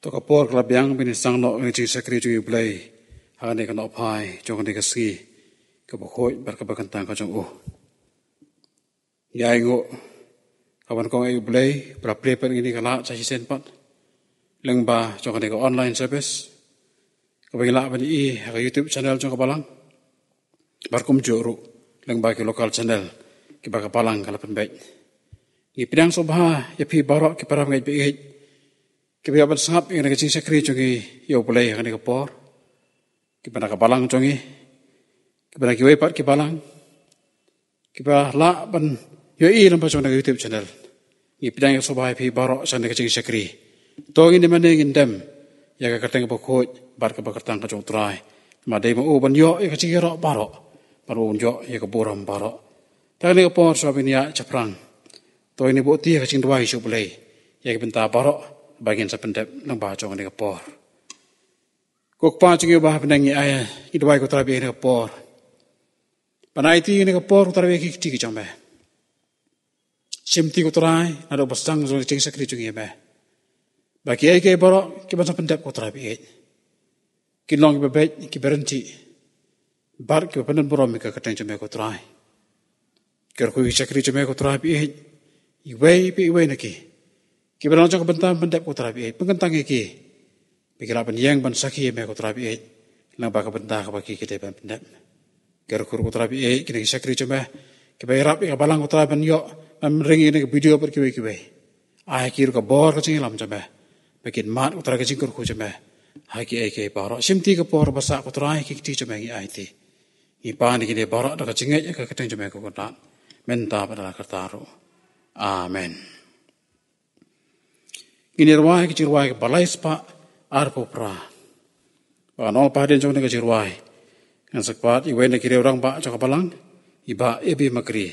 to kapor klabyang binisang no ng sakri ju blay hane kan opai jong ne kasi ka bokhoi bar ka bakantang ka jong yai ngo kawan kong ay blay pra play per ini kala sa hisen pat leng ba jong ne ka online service ka bangila ba ni ka YouTube channel jong ka balang bar kum juru leng ba ki local channel ki ba ka balang kala penbait ni pidang sobha ya pi barok ki para ngai bi kiba ban sangap yang nak cing sakri jongi yo boleh yang nak por kiba nak balang jongi kiba nak kiwai pat kibalang kiba la ban yo i lampa jong nak YouTube channel ni pidang yang sobai pi barok sang nak cing sakri to ini mana ngindam ya ka kateng bokoj bar ka bakatang ka jong trai ma dei ma u ban yo ya ka cing ro barok baru yo ya ka boram barok ta ni ka por so binia chaprang to ini boti ka cing dwai su boleh ya ka benta barok bagian sependep nang bacong ni kapor. Kok pa cing ba penangi aya idwai ko trabi ni kapor. Panai ti ni kapor ko trabi ki ti jambe. Simti ko trai ado basang zo cing sakri cing ba. Bagi ai ke borok ki ban sependep ko trabi. Ki long ki bebet ki berhenti. Bar ki penen borom ka kateng jambe ko trai. Ker ko sakri jambe ko trabi. Iwei pi iwei naki. Kita langsung ke bentam pendap ko terapi pengentang iki pikirlah penyang ban sakhi me ko terapi lang ba ka benta ka bagi kita ban pendap ger kur ko terapi kini sakri cuma kita irap ka balang ko terapi yo am ringi ni video per kiwe ai kir ka bor ka cing lam cuma bikin mat ko terapi cing kur ko cuma hai ki ai ke baro simti ka por basa ko terapi ki ti cuma ngi ai ti i pa ni ki baro da ka cingai ka kateng cuma ko kontan menta pada kertaro amen. Ini ruai kecirwai balai spa arpo pra. Panol paden jong ne kecirwai. Ngan sekpat iwe ne kiri orang ba jong balang iba ebi makri.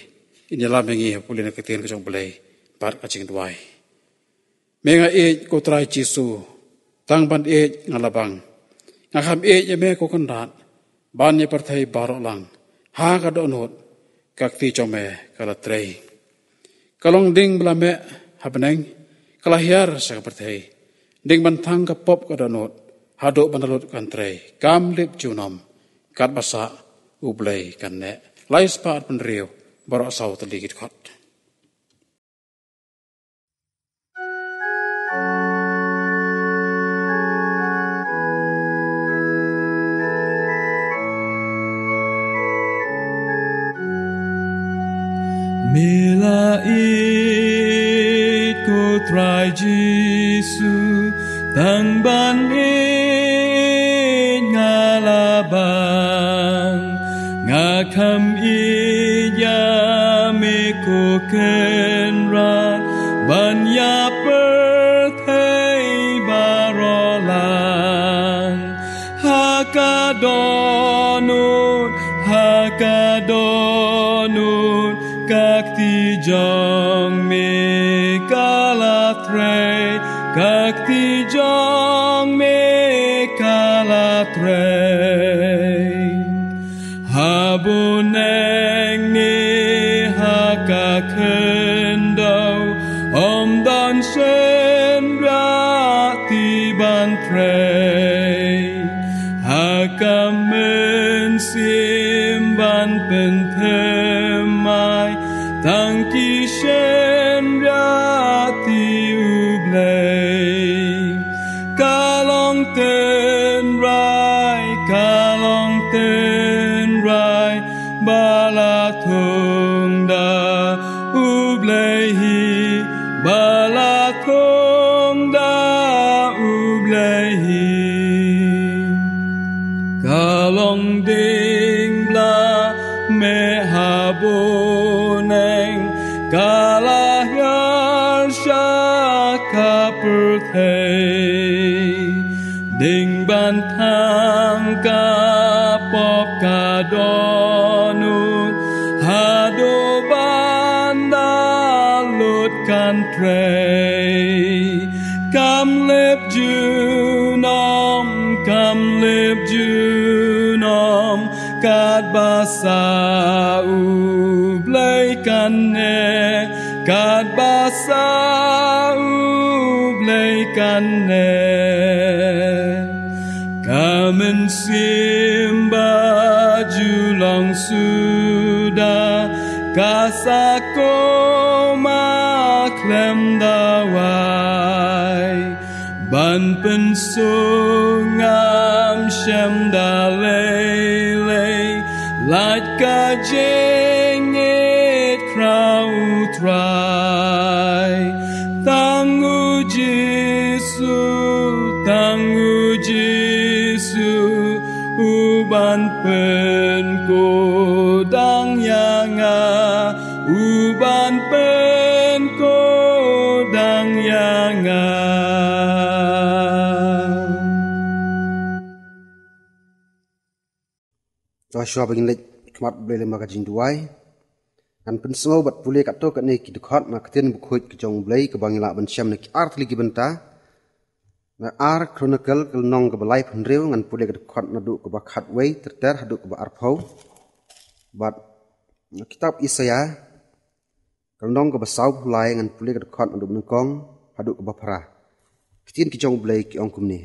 Ini la mengi pulin ketien ke jong belai par kacing duai. Menga ko trai cisu tang ban ngalabang. Ngakam ye me ko kendat ban ye pertai barok lang. Ha ka donot kakti jome kala trei. Kalong ding belame habeneng kelahiar seperti ding bantang ke pop ke danut haduk bandalut kantrei kam lip junom kat basa ublay kan ne lais paat penriu barok sau teligit kot Try Jesu tang ban ngalabang ngakam ya me ko kenran ban ya perthai barolan hakadonut kakti jong me kakti jong me kalatrei habuneng ni hakakendau om dan sen rati bantrei hakamen simban pentemai tangki sen rati kalong ten rai balatung da ublehi balatung da ublehi kalong ding bla me haboneng kalahar syaka perthei ding bantang kapop kadonut hado bandalut kantrei kam lip junom kad basa ublay kanne kad basa ublay kanne kamen simba julang sudah kasako maklem dawai ban pensungam syam dalele lat kajengit krautrai tangu Jesu uban penkodang yanga uban penkodang yanga Joshua bagi lek kemat boleh maka jinduai kan pensengau bat pulih kato kat ni kidukhat na ketin bukhoit kejong blai ke bangila ban syam ni art lagi benta na ar chronicle kel nong ke balai phenreu ngan pulih kidukhat na du ke bakhat wei terter hadu ke ba arphau bat kitab Isaya kel nong ke basau pulai ngan pulih kidukhat na du nengkong hadu ke bapara ketin kejong blai ki ong kumni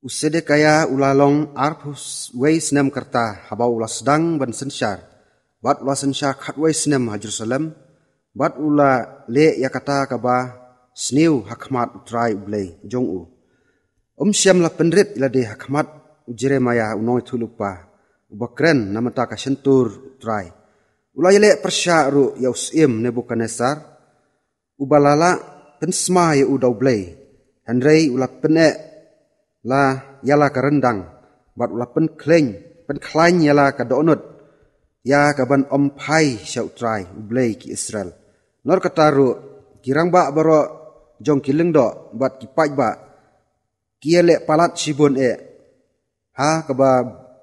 usede kaya ulalong arphus wei senam kerta habau ulas sedang ban sensyar bat ula sensyar khat wei senam ha Jerusalem bat ula le ya kata ka ba sniu hakmat utrai ublei jong u syam la penrit ila de hakmat Jeremaya unoi thulupa ubakren namata ka sentur utrai ula yele persya ru ya usim Nebukadnesar ubalala pensma ya udau blei handrei ula pene la yala ka rendang bat ula pen klain yala ka donut ya ka ban ompai syautrai ublei ki Israel nor kataru kirang ba baro jong kileng do bat ki pai ba kiele palat sibon ha ka ba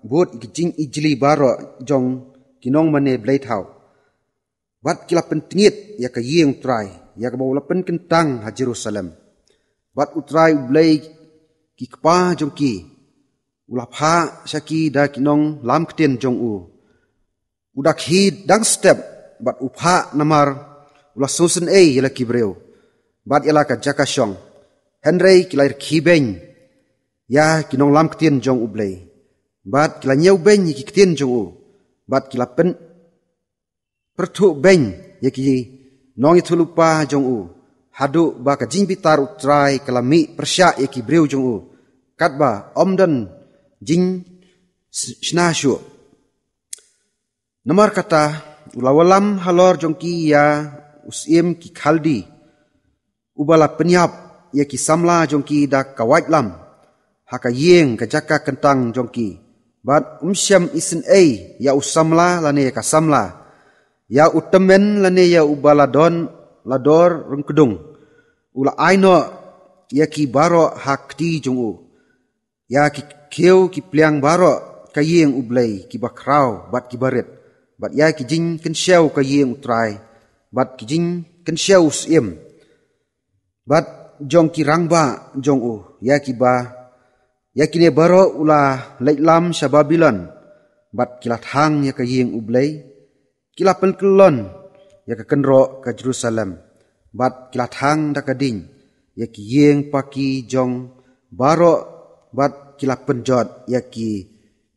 bot kijing ijli baro jong kinong mane blei thau bat kila pentingit ya ka yeng trai ya ka ba ula pen kentang ha Jerusalem bat utrai ublei ki kpa jong ki ula pha syaki da kinong lam ktien jong u udak hi dang step bat upha namar ula susun yala kibreu bat yala ka jakashong henrei kilair khibeng ya kinong lam ktien jong ublei bat kila nyeu beng ki ktien jong u bat kila pen pertu beng ya ki nong ithulupa jong u hadu ba ka jing bitar utrai kalami persya ya kibreu jong u katba omdan jing snashu namar kata ulawalam halor jongki ya usim ki khaldi ubala penyap ya ki samla jongki da kawait lam haka yeng ka jaka kentang jongki bat syam isin ya usamla lane ka samla ya utemen lane ya ubala don lador rengkedung ula aino ya ki baro hakti jongu ya ki keu ki pliang baro kayeng ublei ki bakrau bat ki baret bat ya ki jing ken syau kayeng utrai bat ki jing ken syau sim bat jong ki rangba jong u ya ki ba ya ki ne baro ula leitlam Babilon bat kilat hang ya kayeng ublei kila penkelon ya ka kenro ka Jerusalem bat kilat hang da kading ya ki yeng paki jong baro bat kila penjot ya ki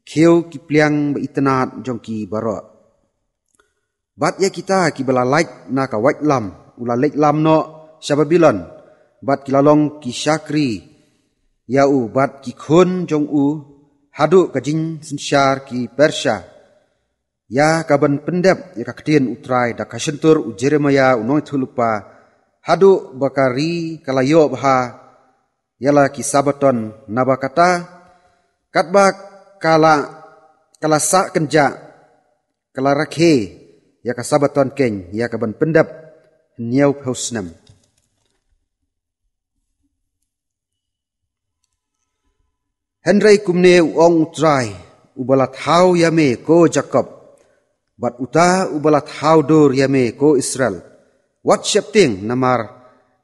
keu ki pliang ba itenat jong ki baro bat ya kita ki bala like na ka white lam ula lek lam no Babilon bat kilalong ki syakri ya u bat ki khun jong u hadu ka jing sinsyar ki Persya ya kaban pendep ya ka ktien utrai da ka sentur u Jeremaya unoi thulupa hadu bakari kalayo bha yala ki sabaton nabakata katba kala sa kenja kala rakhe ya ka sabaton keng ya ka ban pendap niau phosnam Henry kumne ong utrai ubalat hau yame ko Jacob bat uta ubalat hau dor yame ko Israel what shapting namar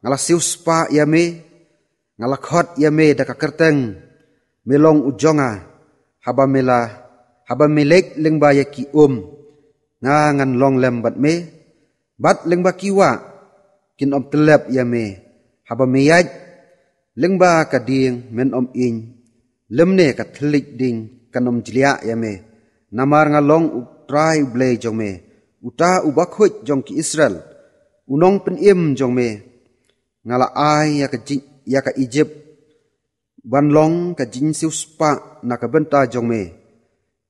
ngala siuspa yame ngala khot yame daka kerteng melong ujonga haba melek lengba yaki nga ngan long lem bat me bat lengba kiwa kin om telep yame haba meyaj lengba ka ding men om in lemne ka thlik ding kanom jlia yame namar ngalong utrai ublei jong me uta ubakhoj jong ki Israel unong pen im jong me ngala ai ya ka Egypt banlong ka jin siu spa na ka benta jong me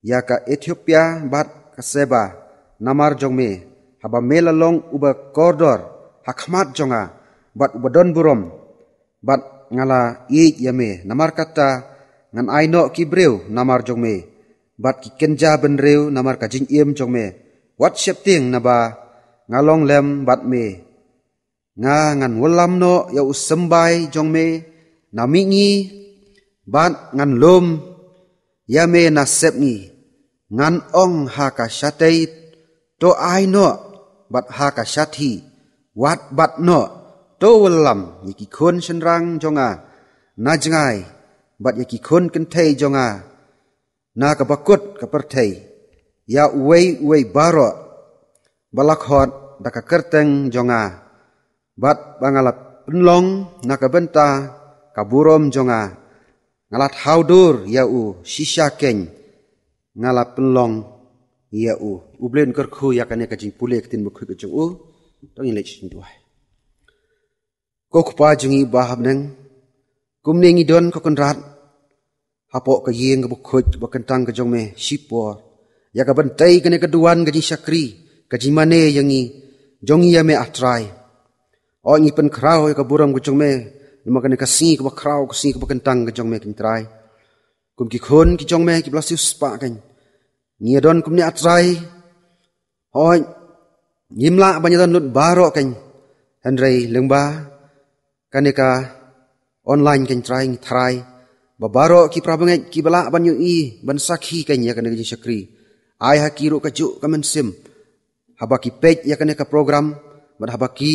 ya ka Ethiopia bat ka Seba namar jong me haba melalong uba kordor hakmat jonga bat ubadon burom bat ngala ik yame namar kata ngan aino kibreu namar jong me bat ki kenja benreu namar ka jing iem jong me wat shepting naba ngalong lem bat me nga ngan wolam no ya usembai jong me namingi bat ngan lom yame na sepngi ngan ong ha ka shatei to aino bat ha ka shathi wat bat no to wolam yiki khon senrang jonga na jangai bat yiki khon kenthei jonga na ka bakut ka perthei ya uwei baro balakhot da ka kerteng jonga bat bangalap penlong na ka benta ka burom jonga ngalat haudur ya u shisha keng ngalat penlong ya u ublen kerkhu ya kan ka jing pule ketin bukhu ke jung u tong in lech duai ko khpa jungi bahab neng kumne ngi don ko konrat hapo ka yeng ka bukhoj ba kentang ka jong me sipor ya ka bantai kene ka duan ka jing sakri ka jing mane yangi jongi ya me atrai o ngi pen krau ya ka buram ka jong me nima kene ka si ka krau ka si ka kentang ka jong me kintrai kum ki khon ki jong me ki blasiu spa kan ngi don kum ni atrai hoi Nyimla banyadan lut baro kan Henry lengba kaneka online kan try babaro ki prabangai ki bala banyu I ban sakhi kan ya kan ji sakri ai ha ki ru ka ju ka men sim habaki page ya kan ka program ban habaki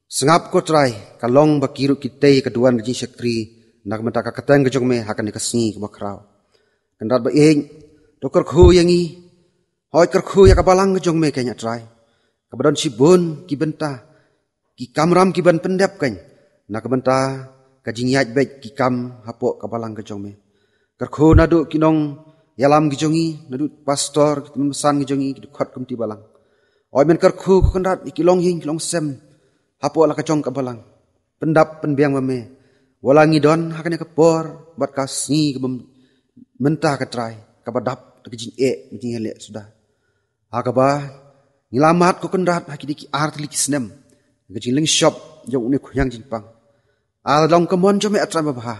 sengap ko try kalong baki ru ki tei keduan ji sakri nak menta ka katang ke jong me ha kan ka sni ka bakrau kan rat ba ing dokor khu yangi hoi kar khu ya ka balang ke jong me kan ya try kabadon sibun ki benta ki kamram ki ban pendap kan na ka benta ka jingyat bet ki kam hapo ka balang ka jong me karkho na do kinong yalam ki jongi na du pastor ki mesan ki jongi ki khot kum ti balang oi men karkho ko kandat ikilong hing kilong sem hapo la ka jong ka balang pendap penbiang mame walangi don hakane ka por bat ka sni ka menta ka try ka badap ka jing jing hele sudah akaba Nilamat ko kundat haki diki artli kisnem gajing ling shop jong uni khuyang jing pang al long kamon jome atra babha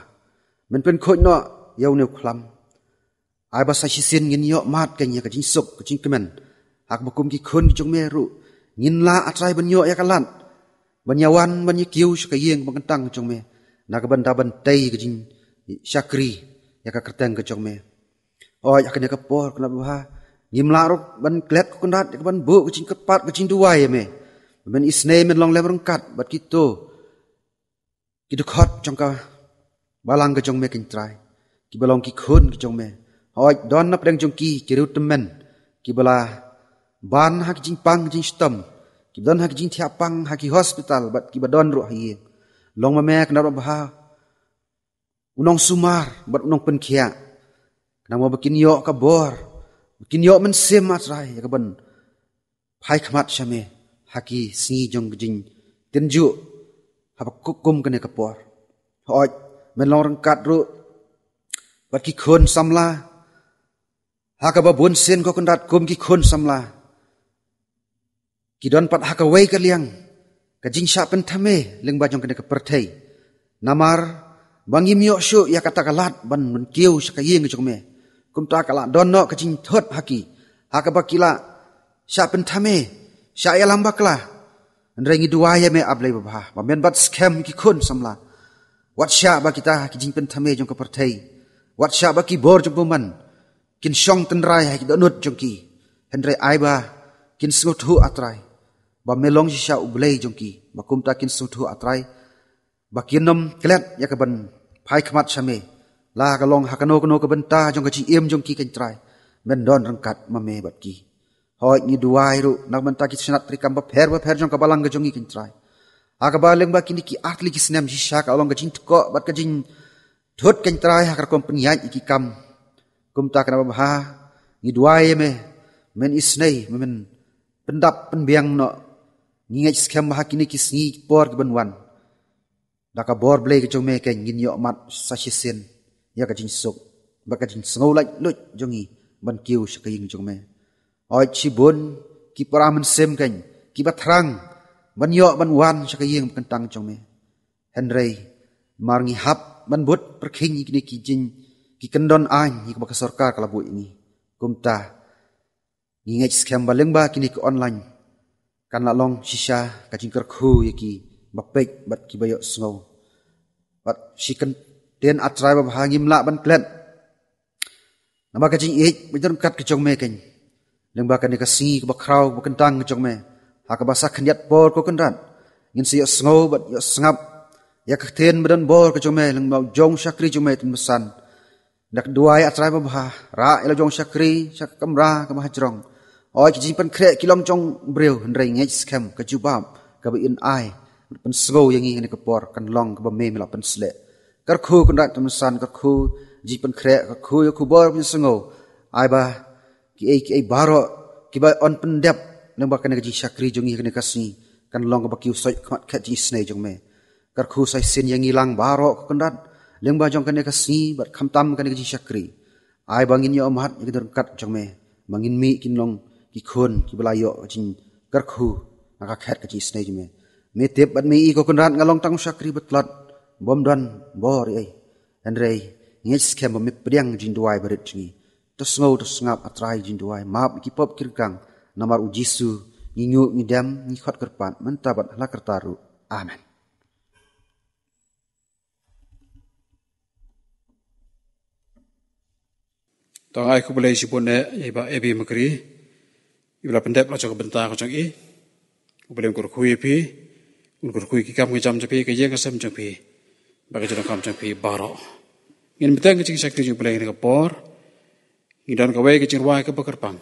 men pen khoj no yau ne khlam ai ba sa hisin ngin yo mat kan ya gajing sup gajing kemen hak bakum ki khon jong me ru ngin la atrai ban yo ya kalan ban yawan ban yikiu shka yeng bang tang jong me na ka ban da ban tei gajing shakri ya ka kerteng ka jong me oi akane ka por kana babha Nyimla ruk ban klet ko kundat ka ban bu kacing kepat kacing duai me ban isne men long lem rengkat bat kito kidukot jong ka balang ka jong me kin trai ki balong ki khon ki jong me hoi don nap deng jong ki kirut temen ki bala ban ha ki jing pang jing stam ki don ha ki jing thia pang ha ki hospital bat ki badon ru hi long ma me kana ba ha unong sumar bat unong pen khia kana mo bakin yo ka bor Kin yo men sem atrai ya kaban phai khmat shame haki si jong jing tenju haba kukum kane kapor hoj men long rang kat ru bat ki khon samla haka ba bun sen ko kandat kum ki khon samla ki don pat haka wei ka liang ka jing sha pen thame leng ba jong kane ka perthei namar bangim yo shu ya kata kalat ban men kiu saka yeng jong me kumta kala donno kacing thot haki hakabakila sha pen thame sha yalam bakla rengi duaya me ablai babha bamen bat scam ki khon samla wat sha ba kita ki jing pen thame jong ka perthei wat sha ba ki bor jong buman kin shong ten rai ha ki donut jong ki henre ai ba kin sngot hu atrai ba melong sha ublei jong ki ba kumta kin sngot hu atrai ba kinom klet yakaban phai khmat shame la ka long hakano kono ka benta jong ka chi em jong ki kan trai men don rangkat ma me bat ki hoi ni duai ru nak benta ki snat trikam ba pher jong ka balang ka jong ki kan trai Akaba leng ba kini ki atli ki senam jisha ka along kajing tko bat kajing thot kan trai hakar kom penyai iki kam kum ta kana bah ni duai me men isnei men pendap penbiang no ni ngaj skam bah kini ki sni por ke banwan daka bor blei ke jome ke ngin yo mat sashisen ya kajing sok ba kajing sngau lai lut jongi ban kiu sakaying jome oi chibun ki paramen sem kan ki batrang ban yo ban wan sakaying kentang jome henry marngi hap ban but perking ikni ki jin ki kendon an ki ba sarkar kalabu ini kumta ni ngaj skam baleng ba kini ke online kan la long shisha kajing kerkhu yaki bapek bat ki bayo sngau bat shikan ten atrai ba hangim la ban klet nama kajing ik bidan kat ke jongme ken leng ba kan ka si ba krau ba kentang ke jongme ha ka basa khniat bor ko kanran ngin si sngau bat yo sngap ya ka ten bidan bor ke jongme leng ba jong shakri jongme tin mesan dak duai atrai ba ha ra ila jong shakri sak kamra ka ma jrong oi ki jing pan kre kilom jong breu hendrai ngej scam ka jubam ka ba in ai pan sngau yang ngi ka por kan long ka ba me mela pan sle kar khu kan rat tin kar khu ji pan kre ka khu yo khu bor pan sngau ai ba ki ai baro ki ba on pan dep nang ba kan ka ji shakri jong ngi ka si kan long ka ba ki soi khat khat ji snei jong me kar khu sai sin yang ngi lang baro kan rat leng ba jong kan ka si bat kham tam kan ka ji shakri ai ba ngin yo mat ni ka kat jong me mangin mi kin long ki khon ki balayo jing kar khu aka khat ka ji snei jong me tep bat mi ko kan rat ngalong tang shakri batlat bom dan bor ai andrei ngej scam me priang jin duai barit jingi to ngau to ngap atrai jin duai map ki pop kirkang namar ujisu nginyu ngidam ni khot kerpan mentabat halakar taru amen tong ai ku boleh sipone iba ebi makri ibla pendep la jong benta ko jong i ku boleh kur kui pi kur kui ki kam ngam japi ke ye kasam japi ba ke jong kam japi baro ngin beteng ke sakti ju boleh ni kapor ngidan ka we ke jirwa ke bakarpang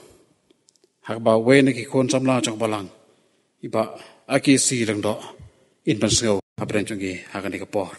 hak ba we ne ki kon samla jong balang iba aki si lang do in ban sngau apren jong gi hak ni kapor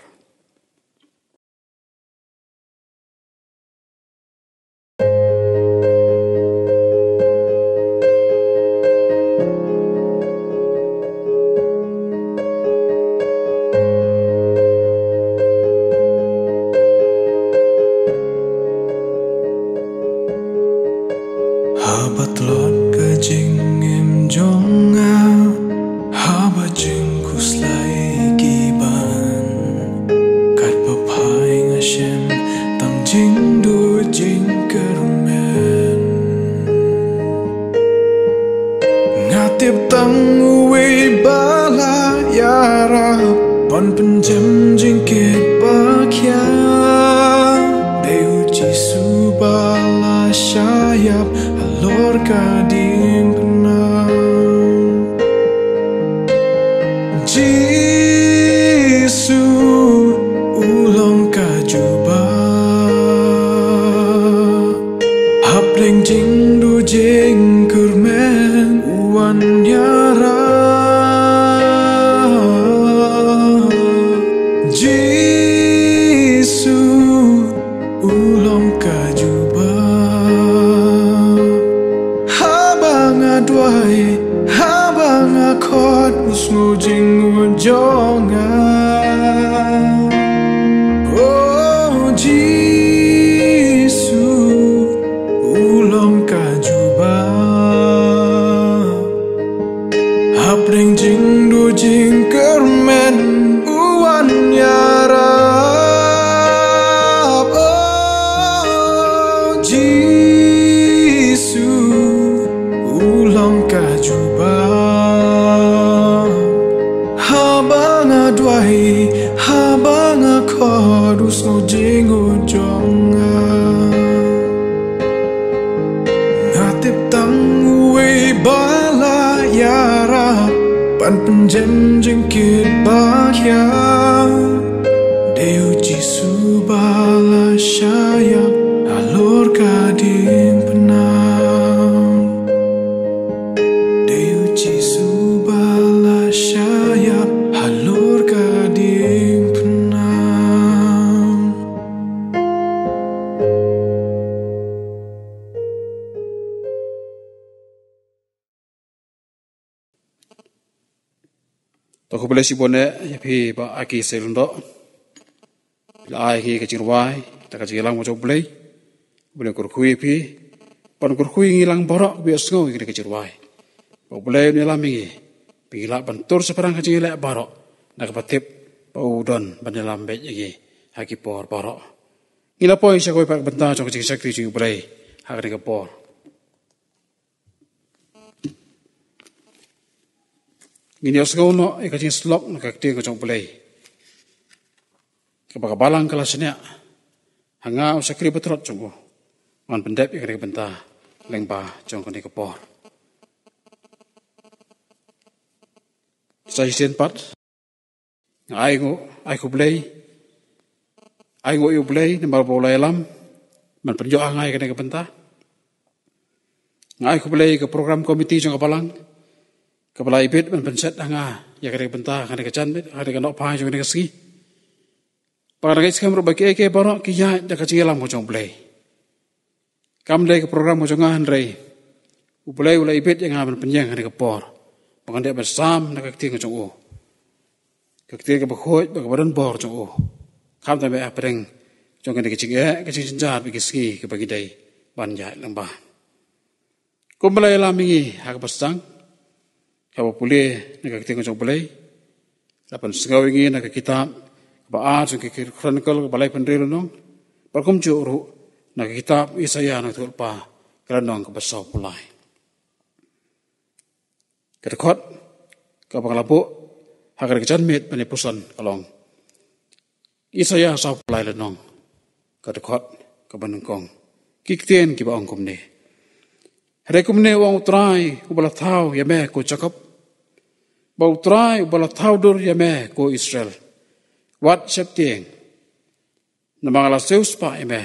Halo Aku boleh si bone ya pi ba aki selundo. Bila ai ki kecirwai, tak kecilang macam boleh kurkui pi. Pan kurkui ngilang borok bias ngau ki kecirwai. Ba boleh ni lami. Bila bentur seperang kecilek borok. Nak patip ba udon bandalam bet lagi. Haki por borok. Ngila poi siya ko'y pagbenta sa kacing sakri siya boleh. Haki ni por. Ngini osgaw no, ikacing slok nakakti ko siyang pulay. Kapag balang kalasnya, hanga o sakri betrot siyang ko. Man pendep ikari benta, lengba siyang kani kapor. Sa isin pat, ay ko pulay, ay ko iyo pulay, na marapulay alam, man penjo angay kani kapenta. Ay ko pulay ka program komiti siyang kapalang, Kapala ibit man penset hanga ya kare benta kare kacan bit kare kanok pai jong kare ski. Pakar kais kam robaki eke barok ki ya da kacilam mo jong play. Kam le ke program mo jong han rei. U play ula ibit yang aman penyang kare kapor. Pakan dia bersam na kakti jong o. Kakti ke bakhoi ba badan bor jong o. Kam ta be apreng jong kare kacing jar bi ski ke bagi dai ban ja lembah. Kumbalai lamingi hak besang Kau boleh nak kita ngomong boleh, lapan segala ini nak kita baca jung kikir kronikal balai pendirian nong, berkum juru nak kita Yesaya nak tuh pa kerana nong kebesar pulai. Kedekot kau pengalapu hakar kejan met penipusan kalong. Yesaya sah pulai lenong, kedekot kebenengkong, kiktian kiba angkum ni. Rekum ni wang utrai ubala thau ya me ko cakap. Bau try ubala thaudur ya me ko Israel. Wat septieng. Namangala seus pa ya me.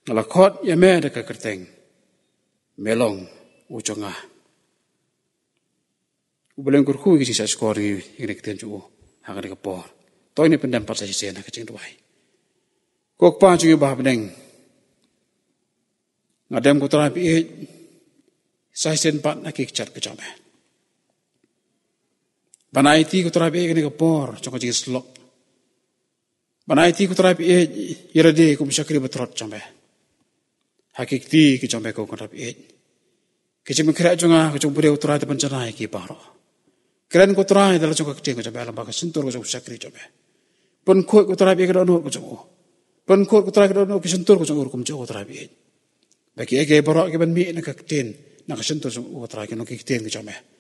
Ngalakot ya me deka kerteng. Melong uconga. Ubaleng kurku kisi sa skori ini keten ju hanga deka por. To ini pendampat sa sisena kecing duai. Kok pa ju bah beneng. Ngadem ko try pi sa sen pat nakik chat kecame. Banaiti ko terapi ini kapor, cakap jadi slok. Banaiti ko terapi irade ko bisa kiri betrot cambe. Hakikti ki cambe ko terapi. Kecik mengkira jonga ko cuma boleh uturai tepan cenai ki paro. Keren ko uturai dalam cakap kecil ko cambe alam bagas sentur ko cuma bisa kiri cambe. Pun ko terapi ko dono ko cuma. Pun ko terapi ko dono ki sentur ko cuma ko cuma terapi. Bagi ege barok ki ban mi nak kecil nak sentur ko terapi ko kecil ko cambe.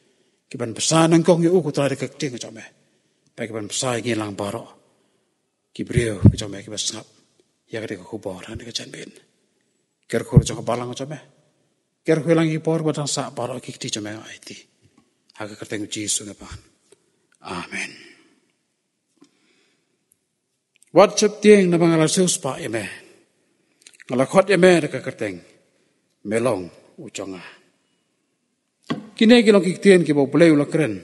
Kiban besar nangkong yu ku tera dekat ting kecome. Bagi kiban besar ngilang barok. Kibriu kecome kiban sengap. Ya ketika kubor han dekat janbin. Kerkur jong balang kecome. Kerkur lang ipor badang sak barok kikti come aiti. Haga kerteng Yesus ngapan. Amen. Wat cep tieng na bangalar seus pa yame. Ngalakot yame dekat kerteng. Melong uconga. Kini kilong kiktian ki bau pelai ulah keren.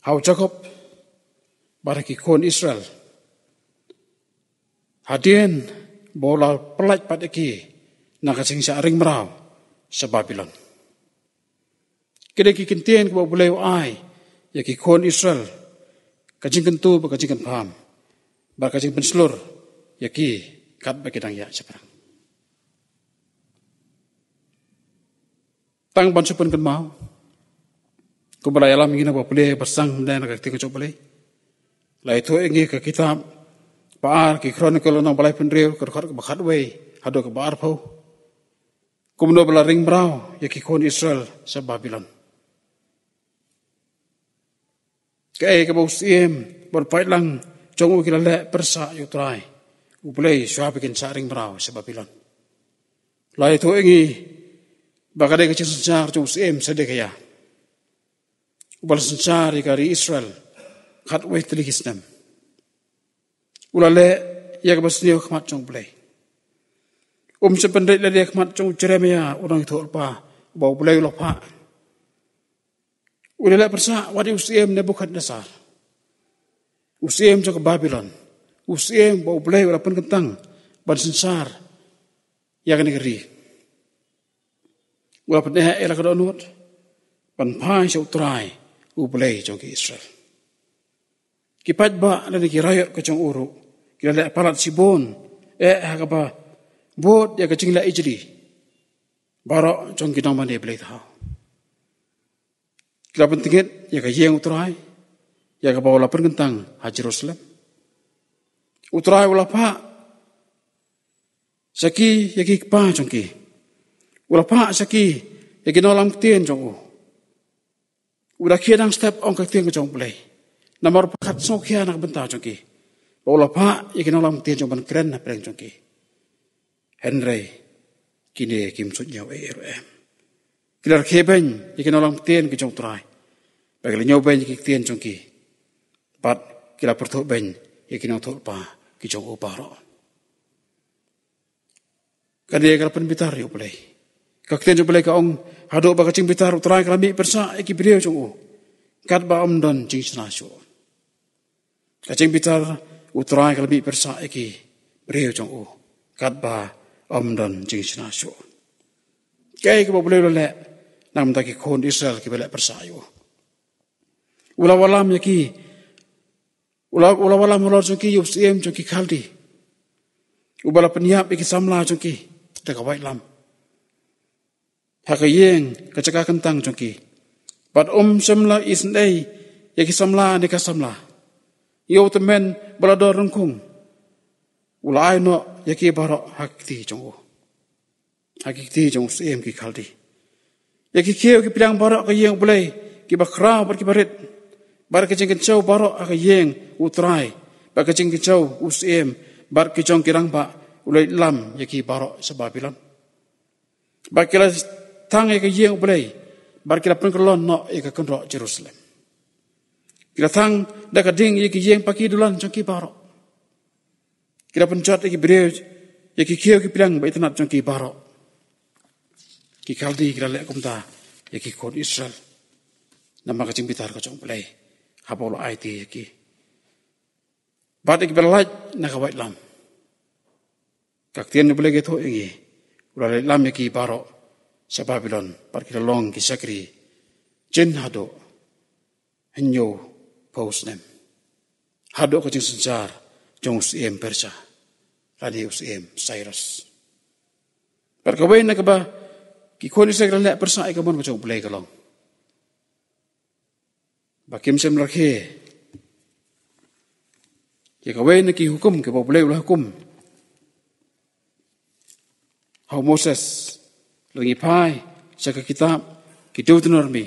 Hau Jacob baraki kon Israel. Hadien bola pelaj padaki nakasing sa aring merau sa Babylon. Kini kiktian ki bau pelai ai ya ki kon Israel. Kajing kentu ba kajing paham. Ba kajing penselur ya ki kat bagi dang ya seperang. Tang bansu pun kan mau. Kau balai alam ingin apa boleh bersang dan nak kita cuba boleh. Lai tu ingin ke kitab paar ki kronikal nang balai pendiriu kerkar kebakat way hado ke paar pau. Kau mendo balai ring berau ya ki kon Israel sa Babylon. Kaya ke bau siem berpait lang jong ukila le persa yutrai. Ublay siya bikin sa ring berau sa Babylon. Lai tu ingin Baka dia kecil sencar cuma siem sedekaya. Ubal sencar ikari Israel kat weh telikis nam. Ulale ya kebasnya kemat cong play. Sependek dia kemat cong Jeremia orang itu apa bau play ulah pak. Ulale persa wadi usiem Nebukadnezar. Usiem cong ke Babylon. Usiem bau play ulah pun kentang bad sencar ya kan negeri. Ulah pernah elak kedonut, ban pai sa utrai u boleh jong ki Israel. Ki pat ba na ki rayot ka jong uru. Ki la palat sibon ha ka ba bot ya ka jing la ijri. Barok jong ki dong mane boleh tahu. Ki la pentingit ya ka yeng utrai ya ka bawa lapar gentang ha Jerusalem. Utrai ula pa saki ya ki pa jong ki. Ula pa saki ya ki nolam tien jong u. Udah kian step ong ka tien ka jong boleh. Nomor pakat so kia nak benta jong ki. Baula pa ya ki nolam tien jong ban keren na pereng jong ki. Henry kini kim sut nyaw ARM. Kilar keben ya ki nolam tien ki jong trai. Bagi nyaw ben ki tien jong ki. Pat kila pertuk ben ya ki nong thol pa ki jong u paro. Kadi kala pen bitar yo boleh. Ka tien jong boleh ka ong hado ba ka cing bitar trai kala mi persa ki brio jong u. Kat ba om don jing snasyo. Kacing bitar utrai kalbi persa eki brio jong u. Kat ba om don jing snasyo. Kaya ki boleh le nam ta ki kon Israel ki bele persa yo. Ula walam yaki ula walam ulor jong ki yup siem jong ki khaldi. Ubala penyap ki samla jong ki ta ka wai lam. Hakayeng kacaka kentang jong ki. But semla isndai yaki samla ni ka samla. Yo temen balador rengkung. Ulai no yaki barok hakti jong u. Hakti jong siem ki khaldi. Yaki keu ki pilang barok ka yeng boleh ki bakra bar ki barit. Bar ka jeng kencau barok ka yeng utrai. Bar ka jeng kencau usiem bar ki jong kirang ba ulai lam yaki barok sebabilan. Bar kila tang ka yeng boleh bar kila pengkelon no ika kendro Jerusalem. Kila tang da kading iki yeng paki dulan jong ki barok. Kila pencot iki beriu iki kieu ki pilang ba itanat jong ki barok. Ki kaldi kila lek kumta iki kon Israel. Nama ka jing bitar ka jong boleh. Hapolo IT iki. Bat iki berlaj na ka wait lam. Kak tien boleh geto iki. Ulai lam iki barok sa Babylon par kita long ki sakri jen hado henyo pausnem hado ko jing senjar jong usiem Persia radi usiem Cyrus par kawai na ka ba ki kon Israel le Persia ka mon ko jong play ka long bakim sem rakhe ki kawai na ki hukum ke ba play ula hukum how Moses lagi pai saka kitab ki Deuteronomy.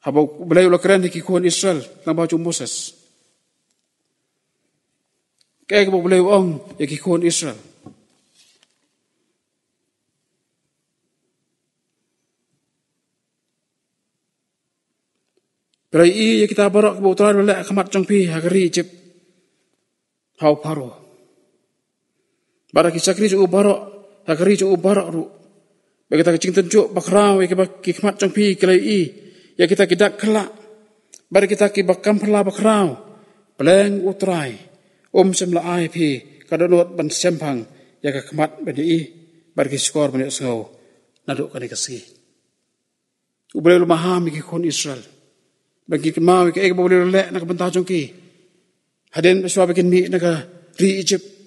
Habau belai ulah keren ki kuan Israel nang baju Moses. Kaya ko belai ong ki kuan Israel. Belai kita barak ko utran le kamat jongpi hagari Egypt. Hau paro. Barak kisakri jo barok hakari jo barok ru bagi kita kecing tenjuk bakrau ya kikmat jongpi kelai ya kita kidak kelak bari kita ki bakam pala bakrau peleng utrai semla ai pi kadonot ban sempang ya kikmat bani bari skor bani sengau naduk kani kasi ubele lumaham ki kon Israel bagi kemau ki boleh lek nak bentah jongki haden swab ki ni nak ri Egypt.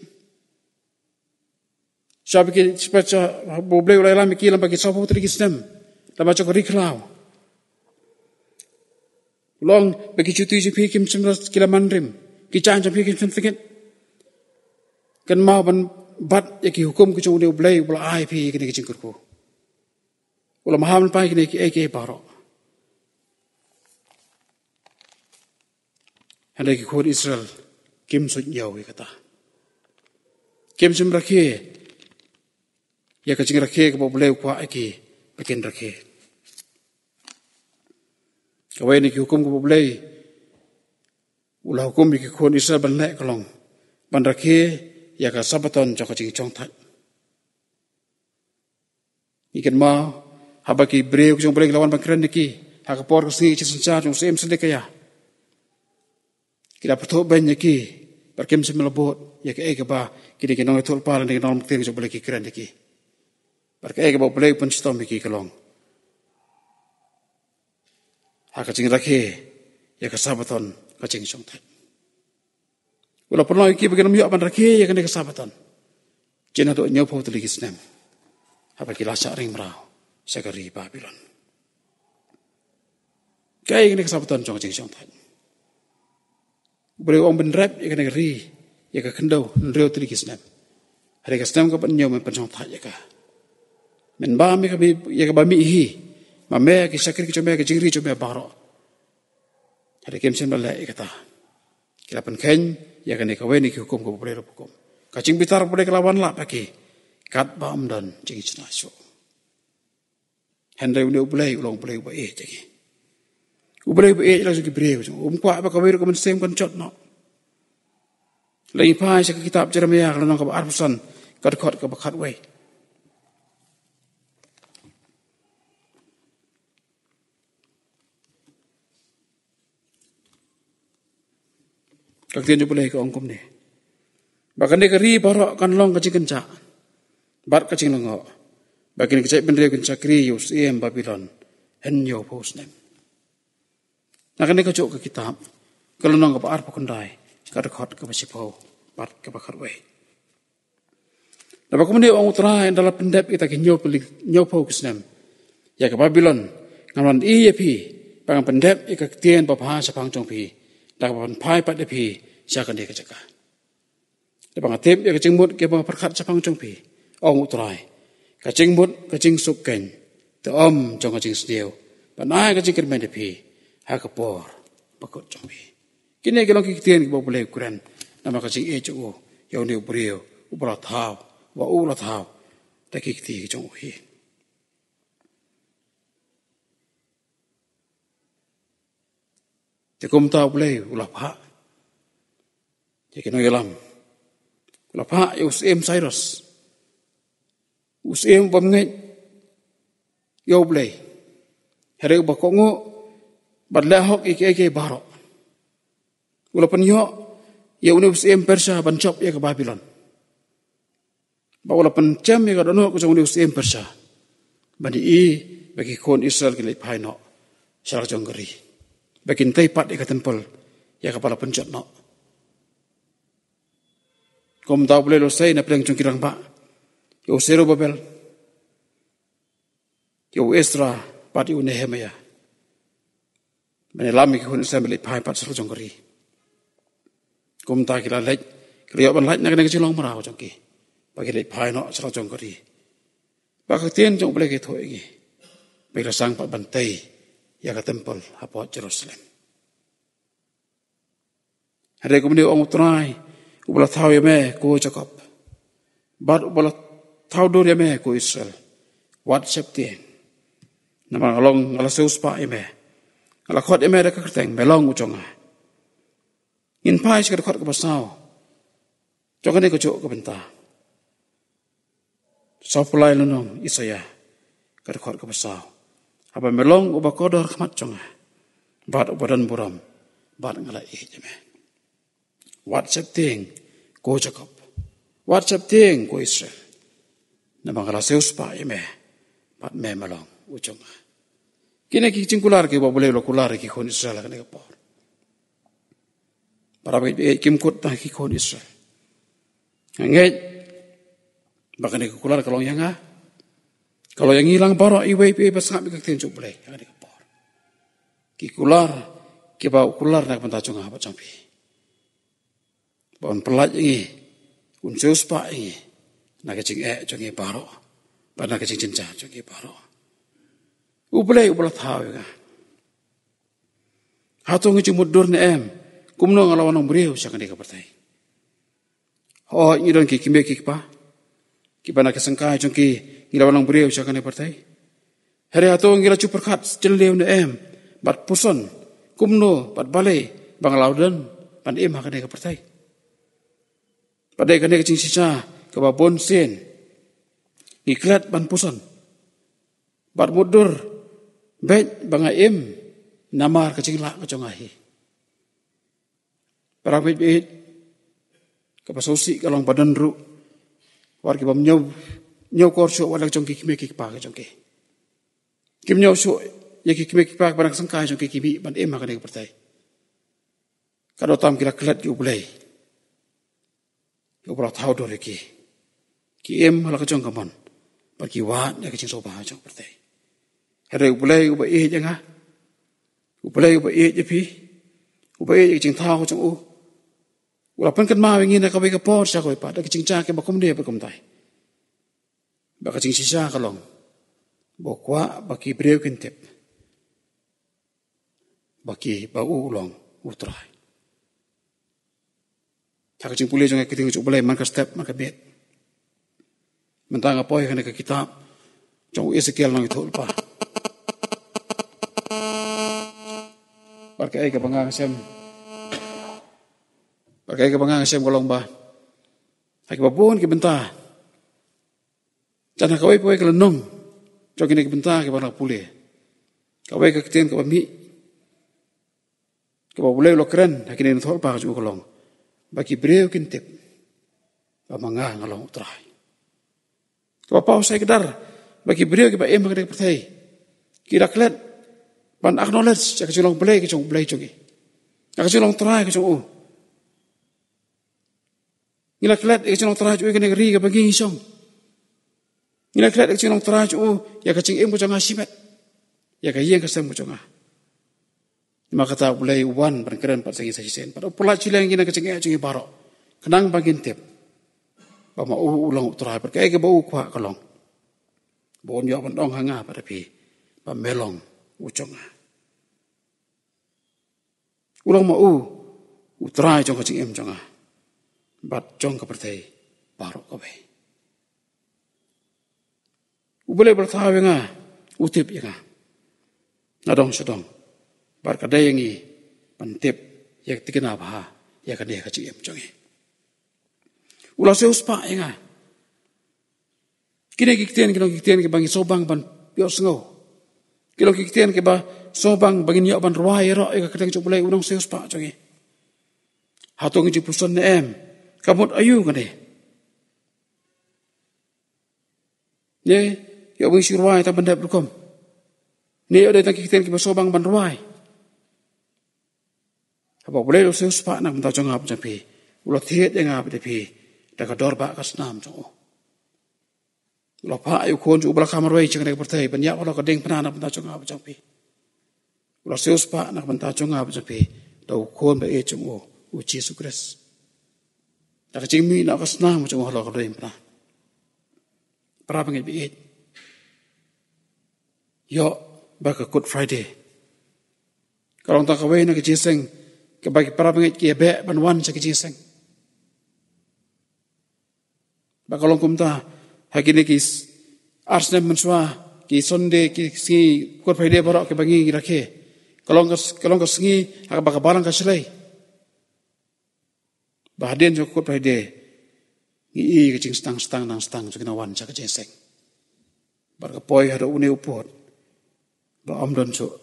Sabi ki sepaca boleh ulai lam ki lam bagi sabu tri kisnem lam baca ko riklau long bagi cuti jepi kim 19 kilometrim ki chan jepi kim sentikit kan mau ban bat yaki hukum ku chung ulai ulai pi kini ki cingkurku ulam maham pai kini ki eke barok handai ki khod Israel kim sut yau kata kim sim rakhe ya kacing rakhe ko boleh kwa aki pakin rakhe kawai ni hukum ko boleh ulah hukum ki kon Israel ban lek kolong ban rakhe ya ka sabaton jo kacing chong that ikan ma habaki breu jong boleh lawan bangkran niki hak por si ci sencar jong sem sedek ya kita pertu ban niki berkem semelebot ya ke ba kini kenong tol palan dengan nom ting jong boleh ki kran niki Berkaya bawa pelai pun sitom biki kelong. Hakacing rakhe ya kesabaton kacing songtat. Wala pernah iki bagian miyok pan rakhe ya kene kesabaton. Jena do nyopo tuli kisnem. Apa kilasa ring merau sagari Babylon. Kaya kene kesabaton kacing songtat. Boleh orang benrep ya kene ri ya kendau nreo tuli kisnem. Hari kisnem ka panyo men songtat ya ka. Men ba mi ka ya ka ba mi hi. Mame ki sakir ki chome ki jingri chome baro. Hari kemsen bala ikata. Kila pen ya kene kaweni ki hukum ko boleh hukum. Kacing bitar boleh kelawan la paki. Kat ba amdan jing chna so. Hendre uni boleh ulong boleh ba jagi. Boleh ba la suki breu. Kwa ba kaweru ko men sem kon chot no. Lai pai sa kitab Jeremia kalau nang ka arpusan kad khot ka bakhat wei. Kak tian boleh ke ongkom ni. Bahkan dia keri barok kan long kacing kencak. Bat kacing lengok. Bahkan kecik bendera kencak keri yus Babylon. Hen yo pos nem. Nak ni kacuk ke kitab. Kalau nong ke ar pakundai. Kad khot ke basipau. Bat ke bakar wei. Lepas kemudian orang utara yang dalam pendep kita ke nyopau kesnem. Ya ke Babylon. Ngawan iya pi. Pangan pendep ika ketian papah sapang chong pi. Dapat pai pat depi siakan dia kecaka. Lepas ngatip dia kecingmut ke bang perkat sapang congpi. Ong utrai. Kecingmut kecing suken. Te om jong kecing sediau. Panai kecing kermen depi. Hakapor pakut congpi. Kini kelong kikitian ke bawah boleh ukuran. Nama kecing ecu. Yang dia beriu. Ubala tau. Wa ula tau. Tak kikiti ke congpi. Tekum tahu boleh ulah pak. Jadi no yalam. Ulah pak ya usim Cyrus. Usim pemnget. Ya boleh. Hari bakongo badlahok iki barok. Ulah penyok ya usim Persia bancop ya ke Babylon. Ba ulah pencam ya kadono ku jong usim Persia. Bani bagi kon Israel ke lepai no. Syarah jonggeri. Bakin taipat ika tempel ya kepala pencet no. Kom tahu boleh losai na pedang cungkirang pak. Yo Serubabel. Yo Esra pat yu Nehemia. Menelami kun Israel beli pai pat sel jonggeri. Kom tahu kila lek kriyo ban lek nak kena kecilong merau jongki. Bagi lek pai no sel jonggeri. Bakatien jong boleh gitu lagi. Baiklah sang pat bantai. Ya ke tempel apa Jerusalem. Hari kemudian orang utrai, ubala tahu ya me ku Jacob. Bad ubala tahu dur ya me ku Israel. Wat septien. Nama ngalong ngalaseus pa ya me. Ngalakot ya me deka kerteng melong uconga. Ngin pai sikar kot ke basau. Jongan ni kecuk ke bentah. Sapulai lunong Isaya kerkot ke basau. Apa melong ubah kodor kemat conga. Bat ubadan buram. Bat ngalai jeme. WhatsApp ting ko Jacob. WhatsApp ting ko Israel. Nama ngala seus pa jeme. Bat me melong uconga. Kini kicing kular ke boleh lo kular ki kon Israel kan kapor. Para baik kim kut ta ki kon Israel. Ngai bahkan ke kular kalau yang kalau yang hilang barok iwe pasang ambil kektian cuk boleh yang ada kapor. Ki kular ki bau kular nak pentacung apa campi. Baun pelat ini unsus pak ini nak kecing cungi barok. Pada kecing cinca cungi barok. Ublay tahu ya. Hatung ngi mudur ne kumno ngalawan ng beriu siya kandiga partai. Oh ini don ki kimbe ki pa. Ki bana kesengkai cungi ngalawan ng beriu siya kandiga partai. Hari hatung ngira cuperkat celeu ne bat puson kumno bat balai bangalaudan pan kandiga partai. Padai kandiga kecing sisa ke babon sen. Ngiklat ban puson. Bat mudur bet bangaim namar kecing lak kecongahi. Parabit bit kapasusi kalong badan ru war ki bamnyob nhau cor shu wala jong ki kime ki pa ka jong ki kim nhau shu ye ki kime ki pa barang sangkai jong ki kimi ban em ka ne pertai kado tam kira klat yu bulai yu bra thau do ki em hala ka jong kamon par ki wa ne ka ching so ba jong pertai hare yu bulai yu ba e janga yu bulai yu ba e je pi yu ba e ching thau jong u ula pen kan ma wingi na ka ba ka por sa ko pa da ka ching cha ke ba kom de ba kom tai ba ka ching sisa ka long bo kwa ba ki breu kin tep ba ki ba u long utrai ta ka ching puli jong ka ting chu bulai man ka step man ka bet man ta nga poi ka ne ka kitab jong Ezekiel nang thol pa par ka ai ka bangang sem Pakai ke bangang sem kolong ba. Hai ke babon ke benta. Jana kawai poe ke lenong. Jok ini ke benta ke bana pule. Kawai ke ketien ke bami. Ke babule lo keren hai kini thol pa ju kolong. Baki breu kintip. Ba manga ngalong trai. Ke pau sai kedar. Baki breu ke ba em ke pertai. Kira klet ban acknowledge ke julong blai ke jong blai jogi. Ke julong trai ke jong Ngila klat ek chong traj u ke negeri ke bagi song. Ngila klat ek chong traj u ya ka ching em ko changa simet. Ya ka yeng ka sem ko changa. Maka ta ulai uwan berkeren pat sagi sen. Pada pula cileng gina ka ching e ching baro. Kenang bagin tep. Ba ma u ulang traj per ke bau kwa kalong. Bon yo ban dong hanga pada pi. Ba melong u changa. Ulang ma u traj chong ka ching em changa. Bat jong ka pertai baro ka be u boleh bertawe nga utip ya nga nadong sedong bar ka dayangi pantip yak tikena ba ya ka de ka chi em jongi ula se uspa ya nga kine kikten ke bangi sobang ban pio sngo kilo kikten ke ba sobang bangin yo ban ruai ro ka kadang chuk boleh udong se uspa jongi hatong ji puson ne em Kamut ayu kan deh. Ye, ya wing sirwai tak benda berkom. Ni ada tak kita sobang banruai. Apa boleh lo seus pak nak mentau jangap jampi. Ulo tiet yang ngap jampi. Dah kador bak kasnam jang. Ulo pak ayu kon ju belakang marwai jangan nak bertai. Banyak kalau kadeng pernah nak mentau jangap jampi. Ulo seus pak nak mentau jangap jampi. Dah kon ba e jang uji sukres. Tak cing mi nak kasnam macam Allah kalau yang pernah. Pernah panggil biit. Yo baka Good Friday. Kalau tak kawin nak kejiseng, kebagi pernah panggil kia be banwan sa kejiseng. Baka long kumta hagi ni kis arsnem mensua ki Sunday ki si Good Friday barak kebagi rakhe. Kalau kas ngi hak baka barang kaslay. Bahagian jo Good Friday ngi kecing stang jo kena wan sa kejiseng. Bar kapoi hado une upot. Ba amdon so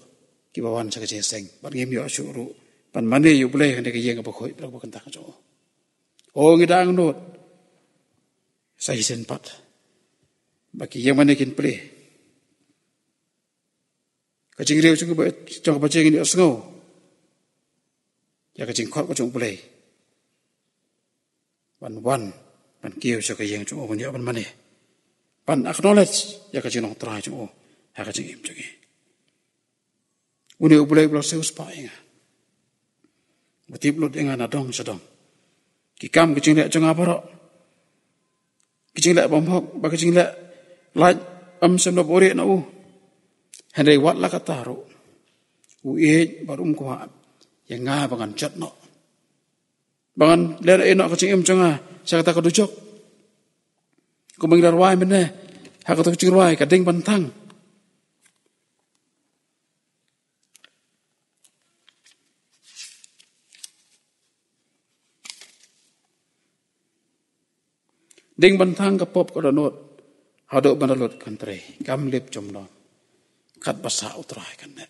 ki bawan sa kejiseng. Bar ngim yo syuru pan mane yu boleh kan ke yeng apa khoi brak bakanta jo. O ngidang not. Sa hisen pat. Baki yang mane kin ple. Kecing riu chung ba chong ba ching ni osngo. Ya kecing khot ko chung boleh. Pan kieu sa kayeng chung o niya pan mani. Pan acknowledge ya kajing nong try chung o ha kajing im chung e. Uni ubulay blo seus pa inga. Butip lut inga na dong sa dong. Kikam kajing lek chung aparo. Kajing lek bomhok ba kajing lek laj sem no bori na u. Henry wat la kataro. U e barum kwa yang nga bangan chat no. Bangan lera enok kecing em canga saya kata kedujok ko manglar wai mene ha kata kecing wai kadeng pantang ding pantang ka pop ko donot hado banalot kantre kam lip jomno kat basa utrai kan ne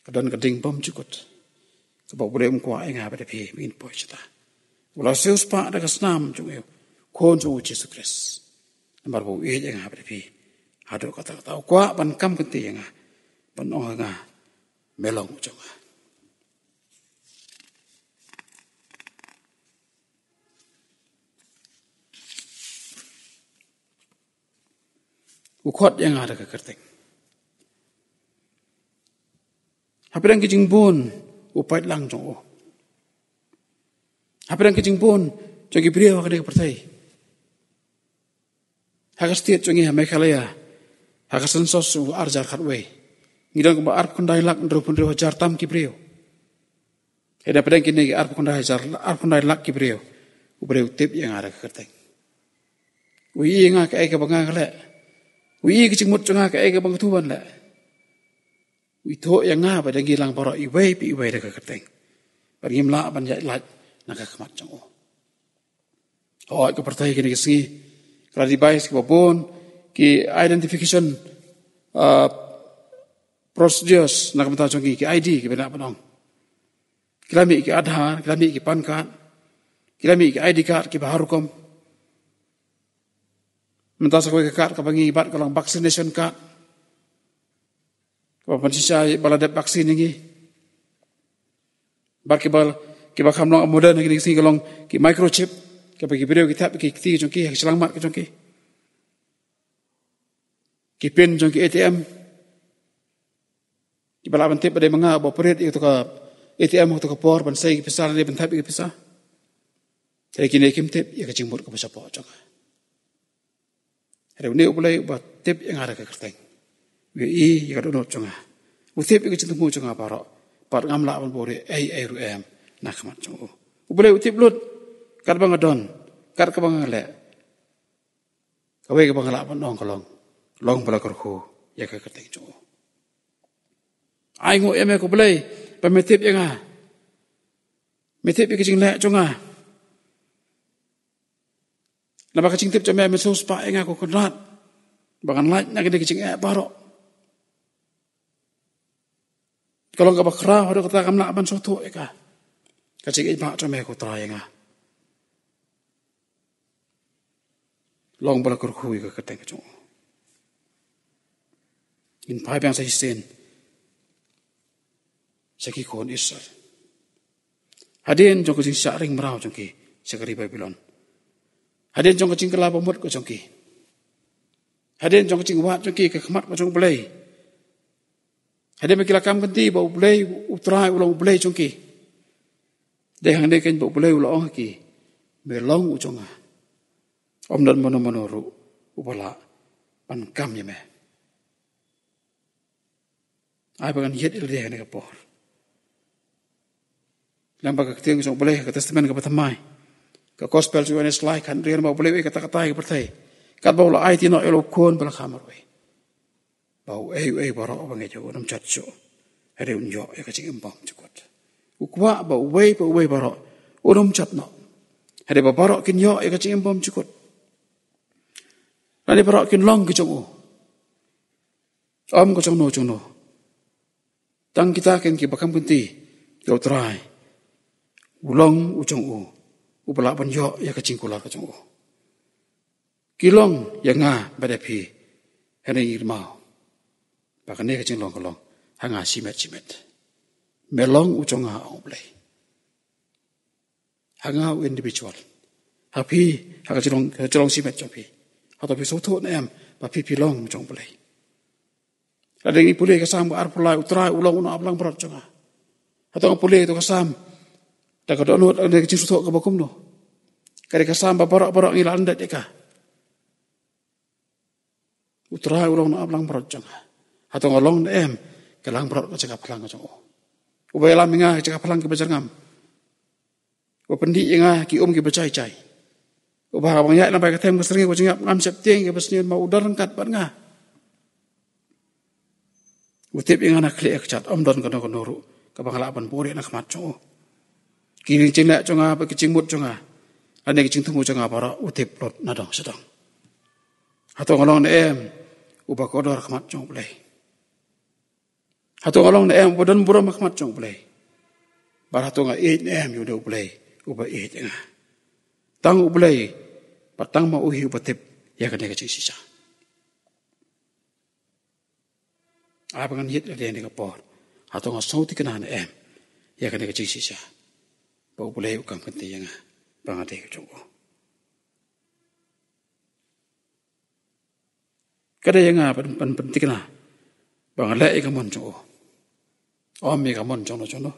kadon kading bom cukut sebab boleh mengkuat yang apa tapi ingin poin kita. Ulah seus pak ada kesenam juga. Kon jauh Yesus Kristus. Nambar bu yang apa pi. Hado kata kuak ban kam kenti yang ban ong nga melong ucong. Ukot yang ada ke kerteng. Hapirang kijing bon upait lang jong o. Hapirang kijing bon jong ibriya wa kadek pertai. Hagas tiat jong iha mekalaya. Hagas sensos u arjar khatwe. Ngidang ba arp kondai lak ndro pun rewa jar tam kibriyo. Heda pedang kini arp kondai lak kibriyo. Ubriyo tip yang ada ke kerteng. Ui nga ka eka bangang lek. Ui kijing mut jong ka eka bang tuban lek. Ito yang nga pada gilang para iway pi iway dah kerteng. Bagi mla ban jai lat nak kemat jong. Oh ke partai kini kesengi. Kalau device ke babon ki identification procedures nak mata jong ki ID ki benda panong. Kilami ki Aadhaar, kilami ki PAN card, kilami ki ID card ki baharukom. Mentasa ko ke card ka bangi ibat kalang vaccination card. Kapan sisa baladap vaksin ini, bakibal kita kamlang modern lagi sini kalong ki microchip, kita bagi video kita bagi kiti jongki selamat jongki, ki pin jongki ATM, kita balapan tip pada menga operate itu ke ATM itu ke por, bansai ki besar dia bentap ki besar, jadi kini kim tip ya kecimut ke besar por jong. Hari ini upulai buat tip yang ada ke kerteng. Wi ya kadon jonga. Utip ik cintu jonga parok. Par ngamla ban bore ruem nak mat jongo. Ubule utip lut kar bang adon. Kar ka bang le. Kawe ka bang la ban dong kolong. Long bala korku ya ka kerteng jongo. Ai ngo eme ko bule ba metip yang a. Metip ik cing le jonga. Napa ka cing tip jome mesos pa enga ko konrat. Bagan laj nak de cing parok. Kalau enggak bakra, ada kata kamla ban soto eka. Kacik iba cuma aku try nga. Long bala kurkhui ka keteng kacung. In pai bang sa hisen. Saki kon isar. Hadin jong kacing syaring merau jong ki sekari Babylon. Hadin jong kacing kelapa mut ko jong ki. Hadin jong kacing wat jong ki ke kemat ko jong belai. Ada mikir kam ganti bau belai utrai ulang belai jongki. Dehang deken bau belai ulang ki. Belong ujonga. Om dan mono upala pan kam ya me. Ai bagan yet il dehang ne kapor. Lampa ka tiang jong belai ka testament ka patamai. Ka gospel ju ene slide kan rian bau belai kata-kata ka pertai. Kat bau la ai ti no elo kon bala khamar we. Bau barok bang ejo nam chatso hari unjo ya kacing empang cukut ukwa bau barok unum chat no hari barok kin yo ya kacing empang cukut nani barok kin long kicong om kacong no tang kita ken ki bakam kunti yo try ulong ucong upala ban yo ya kacing kula kacong kilong ya nga badapi hari irmau Bahkan dia kecing long hanga simet. Melong uconga oblay. Hanga individual. Happy hanga cilong simet jopi. Atau pisoto nem papi pilong ucong oblay. Ada ini pulih kesam arpulai utrai ulang ablang berat jonga. Atau pulih itu kesam. Dah kau donut ada kecing sutok ke bakum no. Kari kesam bapak ngilan anda deka. Utrai ulang ablang berat jonga. Atau ngolong em kelang berat cakap pelang kacang ubay lam nga cakap pelang ke ngam upendi nga ki ki bacai ubah abang yak nampai katem ke sering ngap ngam septieng ke besnian mau udar rengkat bat nga utip yang anak klik cat don kono ru ke banglapan puri nak maco kini cingak conga apa kecing mut conga ane kecing tunggu conga para utip lot nadong sedang atau ngolong em ubah kodor kemat cong play Hatu ngalong na em bodan buram makmat jong play. Bar hatu nga 8 em yu do play. Uba 8 nga. Tang ublay patang ma uhi ubatip ya kan ka ching sisa abangan yet le ni ka por atong sauti kana na em ya kan ka ching sisa ba boleh ukang penting yang bangate ka chong kada yang pan penting na bang le ka mon chong om mi ka mon chong no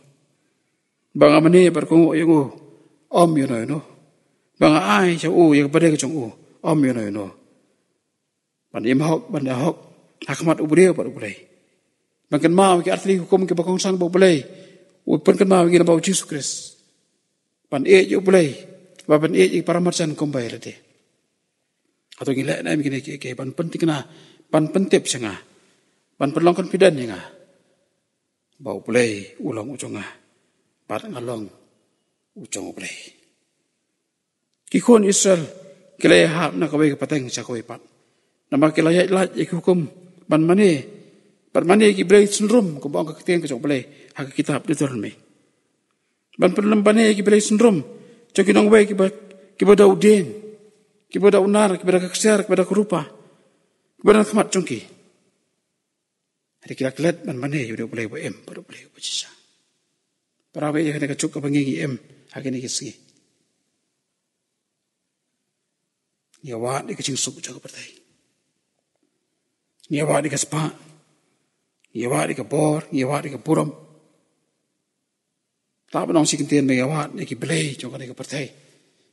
bang amani par ko yung om yo no bang ai cha yang pada ka chong om yo no pan im hok ban da hok hakmat ubre par ubre bang kan ma ki artli hukum ki bakong sang bo boleh pan kan ma ki na ba Jesus Christ pan yo boleh ba pan paramarsan kombai late atau gila na mi ke pan penting na pan pentip sanga pan perlong confident nga bau play ulang uconga pat ngalong ucong play kikon Israel kila hap na kawai kapateng sa kawai pat nama kila yat hukum pan mane ki play syndrome ko bang ka keteng ka play hak kitab ditul me ban perlem bane ki play syndrome cokinong way ki ba dauden kipada unar, kipada keksiar, kipada kerupa, kipada kemat cungki. Hari kira kelet man mana yuda boleh em, baru boleh berjisa. Para awak yang kena kacuk kepengingi em, hari ni kisah. Nyawat di kecing suku jaga pertai. Nyawat di kespa, nyawat di kebor, nyawat di kepuram. Tak benong si kentian nyawat di kibelai jaga di kepertai.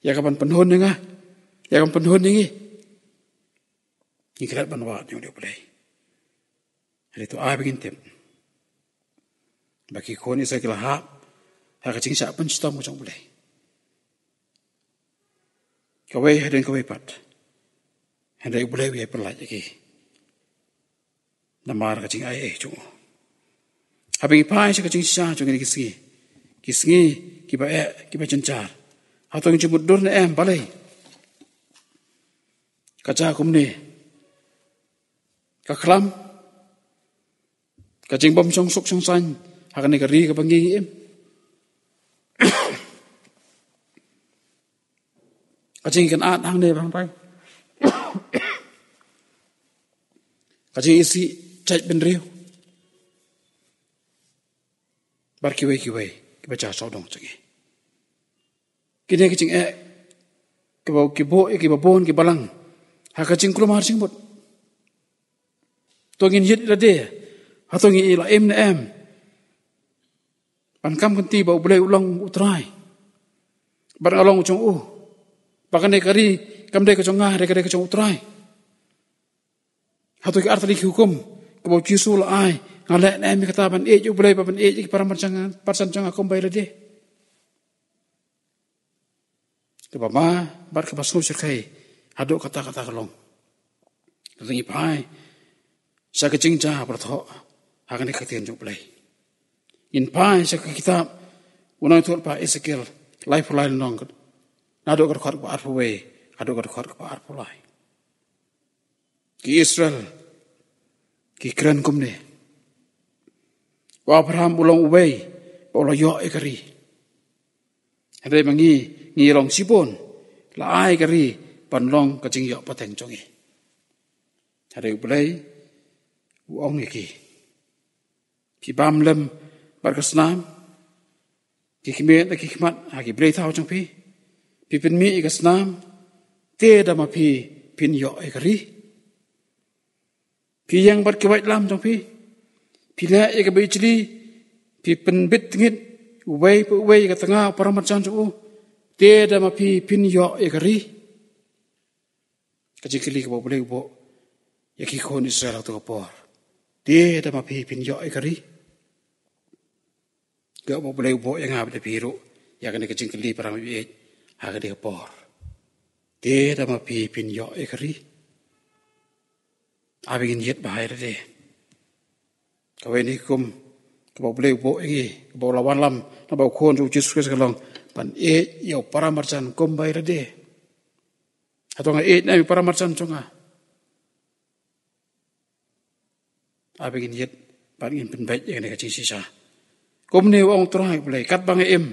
Ya kapan penuh dengar. Ya kan penuh ni kerat banwat yang dia boleh. Hari tu bikin tim. Bagi kon isa kelahap, hak kecing sak pun stom macam boleh. Kawai hadan kawai pat. Handai boleh we perlat lagi. Namar kecing ai cung. Habis pai sa kecing sa cung ni kisgi. Kisgi kiba cencar. Atau jemput dur na balai. Kaca kumne kaklam kacing bom song sok song san hakan negeri ka pangingi em kacing kan at hang ne bang pai kacing isi cai benriu bar kiwai kibaca sodong cengi kini kacing kibabon kibalang hakacing kulumar singbot. Tongin yit lade, hatongi ila em na em. Pankam kanti ba boleh ulang utrai. Barang along ucong Bakan kari kam de kacong ngah, de kacong utrai. Hatongi artali hukum, kebau cisul ai, ngalek na em kata ban ju boleh ban para marcangan, parsan cang akom bay lade. Kebama bar kebasu sirkai. Aduk kata-kata kelong. Tengi pai. Sa kecing jah berthok. Akan dikatian jok play. In pai sa kitab. Unang tuat pa Ezekiel. Life line long. Aduk kerkuat ke arpaway. Aduk kerkuat ke arpaway. Ki Israel. Ki keren kumne. Wa Abraham ulang ubay. Ulang yok ekari. Hadai mangi. Ngilong sipon. Laai kari. Panlong kacing yok pateng congi. Hari boleh uang iki. Ki bam lem berkesnam. Ki kimet lagi kimat. Hagi boleh tahu cong pi. Pi pen mi ikesnam. Te dama pi pin yok ekari. Pi yang berkiwait lam cong pi. Pi le ekabai cili. Pi pen bit ngit. Uway ke tengah para macam cong. Te dama pi pin yok ekari. Kecil kali kau boleh buat, ya kikon Israel tu kapor. Dia dah mapi pinjau ekari. Kau boleh buat yang apa biru, ya kan kecil kali perang biat, agak dia kapor. Dia dah mapi pinjau ekari. Abis injit bahaya deh. Kau ini kau boleh buat ini, kau lawan lam, nak kon tu Jesus sekarang, pan yo para marcan kom bahaya deh. Atau nggak na para marsan conga. Abigin yet pangin penbaik yang nak cing sisa. Komne wong terang boleh kat bang em.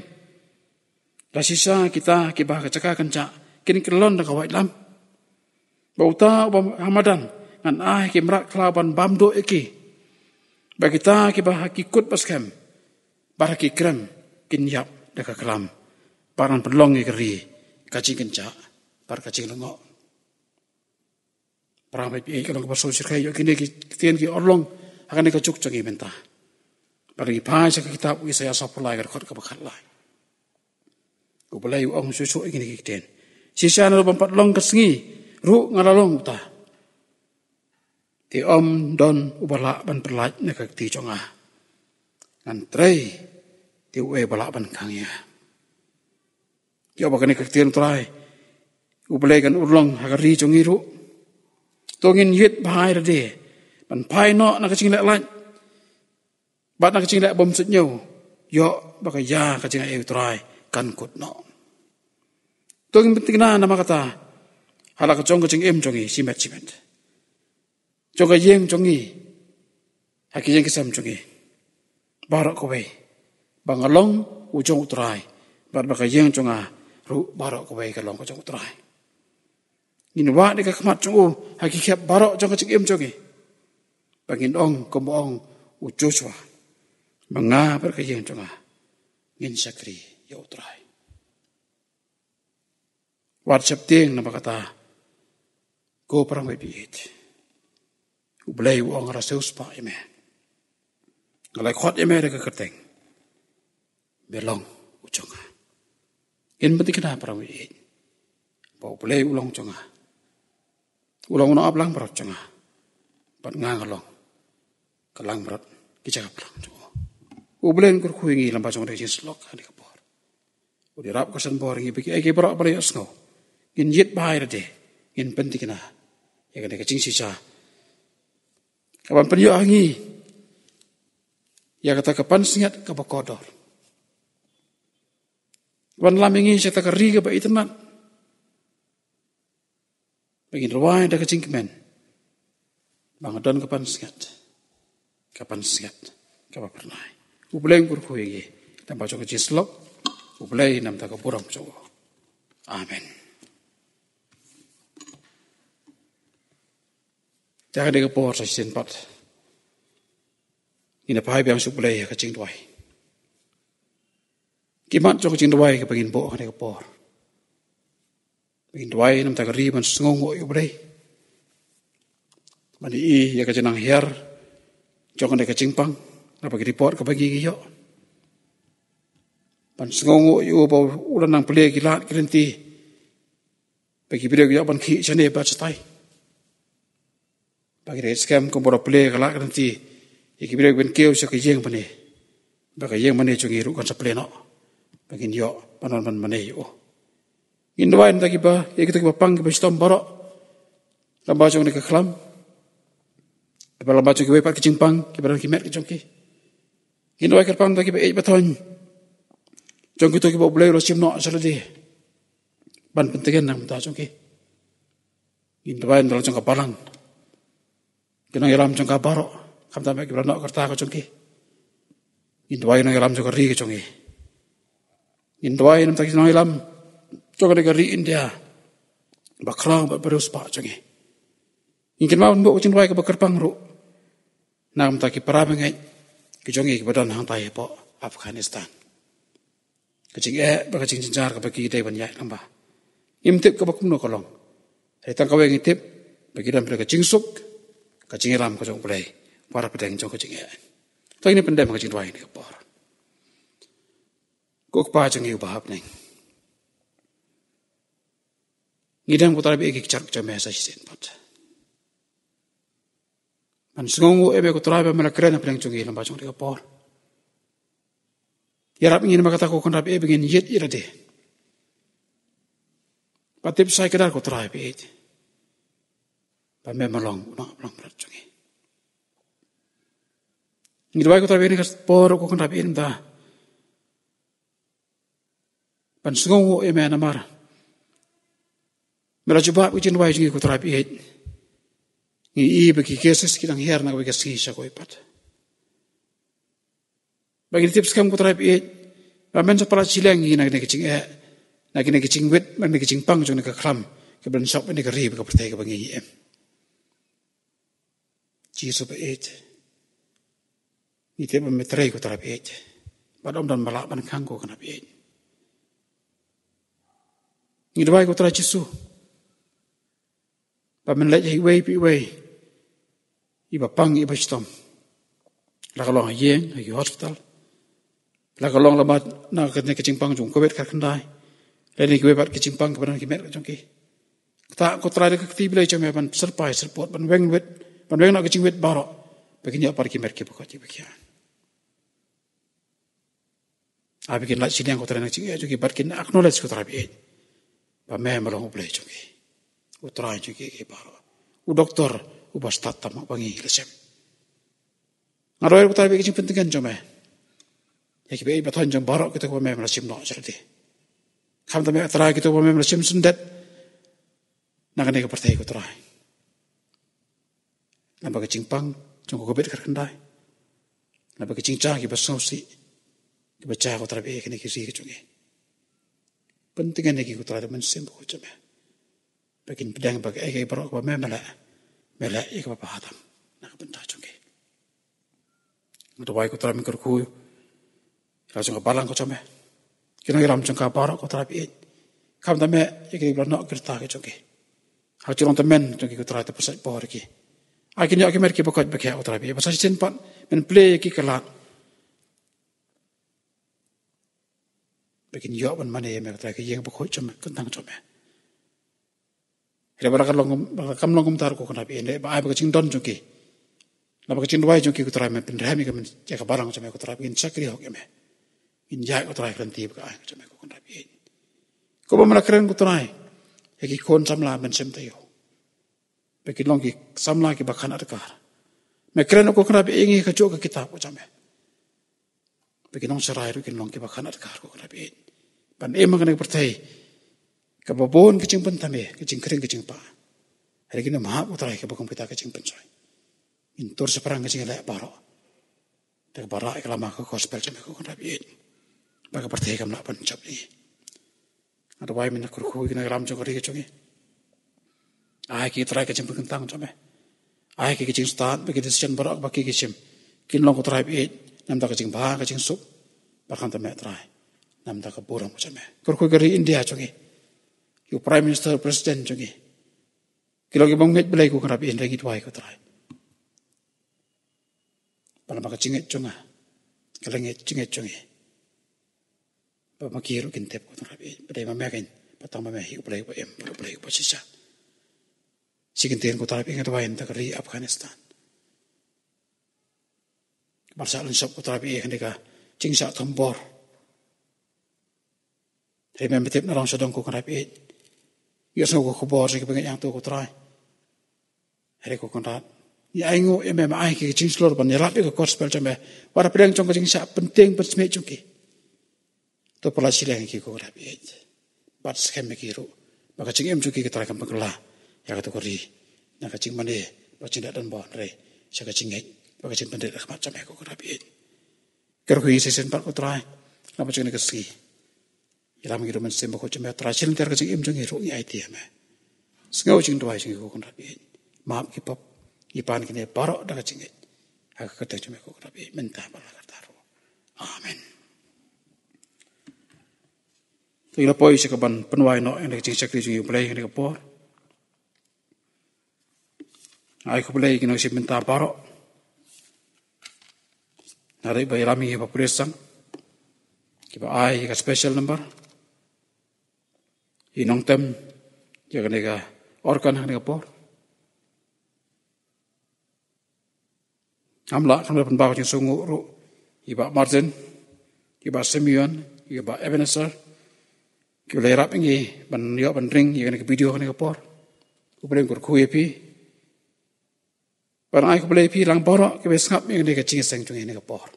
La sisa kita kibah kecaka kencak kini kelon dah kawai lam. Bauta Hamadan ngan ki merak kelaban bamdo iki. Bagi ta ki bah kikut paskem. Baraki krem kinyap deka kelam. Paran pelong keri kacing kencak. Par kacing lengok. Perang bayi kalau kepasu sirkai yo kini kitien ki orlong akan dikacuk cangi mentah. Bagi pai sa kitab Isaya sapulai kerkot kebakat lai. Ubelai uang susu ini kitien. Sisa na lompat long kesengi. Ru ngalalong ta. Ti om don ubala ban perlaj na kakti conga. Ngantrei ti uwe bala ban kangya. Yo bakani kakti trai. Ubelai kan urlong hakari congi ru. Tongin yit bahai rade. Ban pai no na kacing lek laj. Bat na kacing lek bom setnyo. Yo bakaya kacing lek trai kan kut no. Tongin penting na nama kata. Halak kacong kacing congi simet. Conga yeng congi. Haki yeng kisam congi. Barak kowe. Bangalong ujong utrai. Bat baka yeng conga. Ru barak kowe kalong kacong utrai. Inwa ni kakmat congu. Haki kiap barak cong kacing congi. Bangin ong kumboong ujuswa. Banga baka yeng conga. Ngin sakri ya utrai. WhatsApp ting nama kata. Go perang bebiit. Ubelai uang rasa uspa ime. Ngalai khot ime reka kerteng. Belong uconga. In penting kena perang bebiit. Bau ubelai ulang uconga. Ulang unang ablang berat uconga. Bat ngangalong. Kelang berat. Kicaka perang uconga. Ubelai kurkuingi lambat uconga rejin selok. Hani kapor. Udirap kasan bor. Ngi beki eki berak balai asno. Ngin yit bahai rade. Ngin penting kena. Ya kena kacing sisa. Kapan penyo angi. Ya kata kapan singat kapakodor. Kapan lamingi saya tak keri kapa itemat. Bangin ruai dah kacing kemen. Bangadon kapan singat. Kapan singat. Kapan pernah. Ubelai kurkuigi. Tanpa cok kacing selok. Ubelai nam tak kapurang cok. Amin. Jangan dia kepor sa senpat. Ina pai biang suplai kacing tuai. Kimat jo kacing tuai kepengin bo dia kepor. Pengin tuai nam tak riban sengongo yo blai. Mani ya kacing nang hiar. Jo kan dia kacing pang. Na bagi report kepagi yo. Pan sengongo yo ba ulan nang play kilat kerenti. Bagi video yo ban ki chane ba stai. Bagi dia scam kompor play kalak nanti, ikibirek ben keu sa kajeng pane, bagi kajeng pane cungi rukan sa play no, bagi dia panon pan pane yo. Indwain tak kiba, kita kiba pang kiba stom barok, lamba cungi keklam, kiba lamba cungi kiba kacing pang, kiba dan kimet kacungki. Indwain kerpang tak kiba baton, cungi tu kiba boleh rosim no asal dia, ban pentingan nang tak cungi. Indwain dalam cungka palang. Kena iram congka barok, kam tamai kibra nak kerta kacungki. Indwai nang iram congka ri kacungi. Indwai nam tak nang iram congka negeri India. Bakrang berus pak cungi. Ingin mau mbok cindwai ke bakerpang ru. Nam tak kipara mengai kacungi kibadan hang tai po Afghanistan. Kacing bakacing cincar ke bagi dai banyak lamba. Imtip ke bakum no kolong. Retang kawe ngitip bagi dan kacing suk. Kacing iram kacang pelai, para pedang jauh kacing iran. Tapi ini pendem kacing dua ini kepor. Kok kacang iu bahap neng. Ngidam kutara bi ikik kacang mesa sisen pot. Man sengongu ebe kutara bi melakren pedang jauh iram bacang di kepor. Yarap ingin makata ko konrap ebe ingin yit irade. Patip saya kedar kutara bi ebe. Pamai melong, nak melong berat cungi. Ngidwai ko tabi ni kas poro ko kan tabi inda. Pan sengongo eme anamar. Mela coba ko jinwai cungi ko tabi it. Ngi bagi keses kitang her na ko kasi siya ko ipat. Bagi tips kam ko tabi it. Pamen sa pala silang ngi nagina kicing nagina kicing wit, nagina kicing pang cungi nakakram. kebelan shop ini kerib ke pertai ke bangi em. Jisu be age. Ite memetrai ko terapi age. Padom dan malak ban kangko kana age. Ni dawai ko tera Jisu. Pamen lek hiwei pi wei. Iba pang iba stom. La kalong yeng hi hospital. La kalong lamat na katne kecimpang jung ko bet ka kendai. Leni gue bat kecimpang ke badan kimet ka jongki. Tak ko tera de kti bilai jome ban serpai serpot ban weng nak kecing wet barok. Begini apa kimet ki pokok ji bekian. Abi kin la sini yang ko tera nak cing jongki bat kin acknowledge ko tera bi. Ba me malong boleh jongki. U tera jongki ki barok. U doktor u bas tatam bangi lesem. Ngaroy ko tera bi kecing pentingan jome. Ya ki be baton jong barok kita ko me melasim no jadi. Kam tame tera kita ko me melasim sundet. Nak ne ka pertai ko tera. Nampak kecimpang, jong ko bet kerendai. Nampak kecingcang ki basausi. Ki baca ko terapi kene ki ri jonge. Pentingan ki ko tera men sembo ko jame. Bakin pedang bag ai barok ba me mela ik ba pahatam. Nak benta jonge. Ngdawai ko tera mi kerku. Langsung ke balang ko jame. Kina ram jong ka barok ko terapi. Kam tame ik blano kerta ke jonge. Ha curong temen jonge ko tera te pesat por ki. Akhirnya aku merki pokok bagi aku terapi. Pasal sempat men play ki kelat. Bikin yo ban mana ya mereka terapi yang pokok cuma kentang cuma. Ada kam longum tar ko terapi ini. Ba ai bakal don jongki. Laba kecing dua jongki ko terapi men rami kan jaga barang cuma ko terapi in sakri ho keme. In jai ko terapi renti ba ai cuma ko terapi. Ko ba mana keren ko terapi. Eki kon samla men sem tayo. Bagi longi samla ki bakan adkar. Mekren ko kena bi ingi ka jok kitab ko jame. Bagi nong serai ru kin longi bakan adkar ko kena bi. Pan emang kena pertai. Ka babon kecing pentame, kecing kering kecing pa. Hari kini maha utrai ka bakum kita kecing pencoy. Intur seperang kecing lek baro. Dak bara ek lama ko gospel jame ko kena bi. Bagi pertai kam lak pencap ni. Ada wai mina kurku kena ram jok ri kecing. Ai ki try kecing kentang jame. Ai ki kecing start bagi decision barak bagi kecing. Kin long ko try bi nam ta kecing ba kecing sup. Bahkan ta me try. Nam ta ka borong jame. Kurku gari India jongi. Yu prime minister president jongi. Kilo ki bang met belai ko kerapi indai ki tuai ko try. Pala maka cinget jonga. Kalenget cinget jongi. Ba makiru kin tep ko terapi. Badai mamakin patang mamahi ko belai ko em belai ko sisa. Sikintian ko terapi ingat wain tak ri Afghanistan. Masalah sop ko terapi ingat deka cingsa tombor. Hari membetip narang sedang ko terapi. Biasa ko kubor sih kepengen yang tu ko terapi. Hari ko kontak. Ya ingo ai ki cingslor ban yalat ko gospel jambe. Para pedang cong cingsa penting pensmet cungki. To pola sileng ki ko terapi. Bat skem kiru. Maka cingem cungki kita akan pengelah. Ya kata kori, nak kacing mana, bacing dan bon re, saya kacing bacing pendek macam aku kerapi. Kerja season 4 ko try, nama cing nak kesi. Ilam ngiru mensim ko cuma try silent ter kacing jong ngiru ni IT me. Sengau cing dua cing ko kerapi. Maaf kipap, ipan kini barok dah kacing. Aku kata cuma ko kerapi, mentah bala kataru. Amin. Tengah poi sekaban penuai no yang kacing sakri cing play yang kapor. Ai ko belai kino si minta barok. Nari bai rami ba puresang. Kiba ai ka special number. Inong tem ya kanega organ kanega por. Amla kan pen ba ko sungu ru. Iba Martin, iba Simeon, iba Ebenezer. Kiba le rap ngi ban yo ban ring ya kanega video kanega por. Ko belai kur kuepi. Barang ai ko boleh pi lang borok ke besngap yang ni kecing seng tung ni ke por.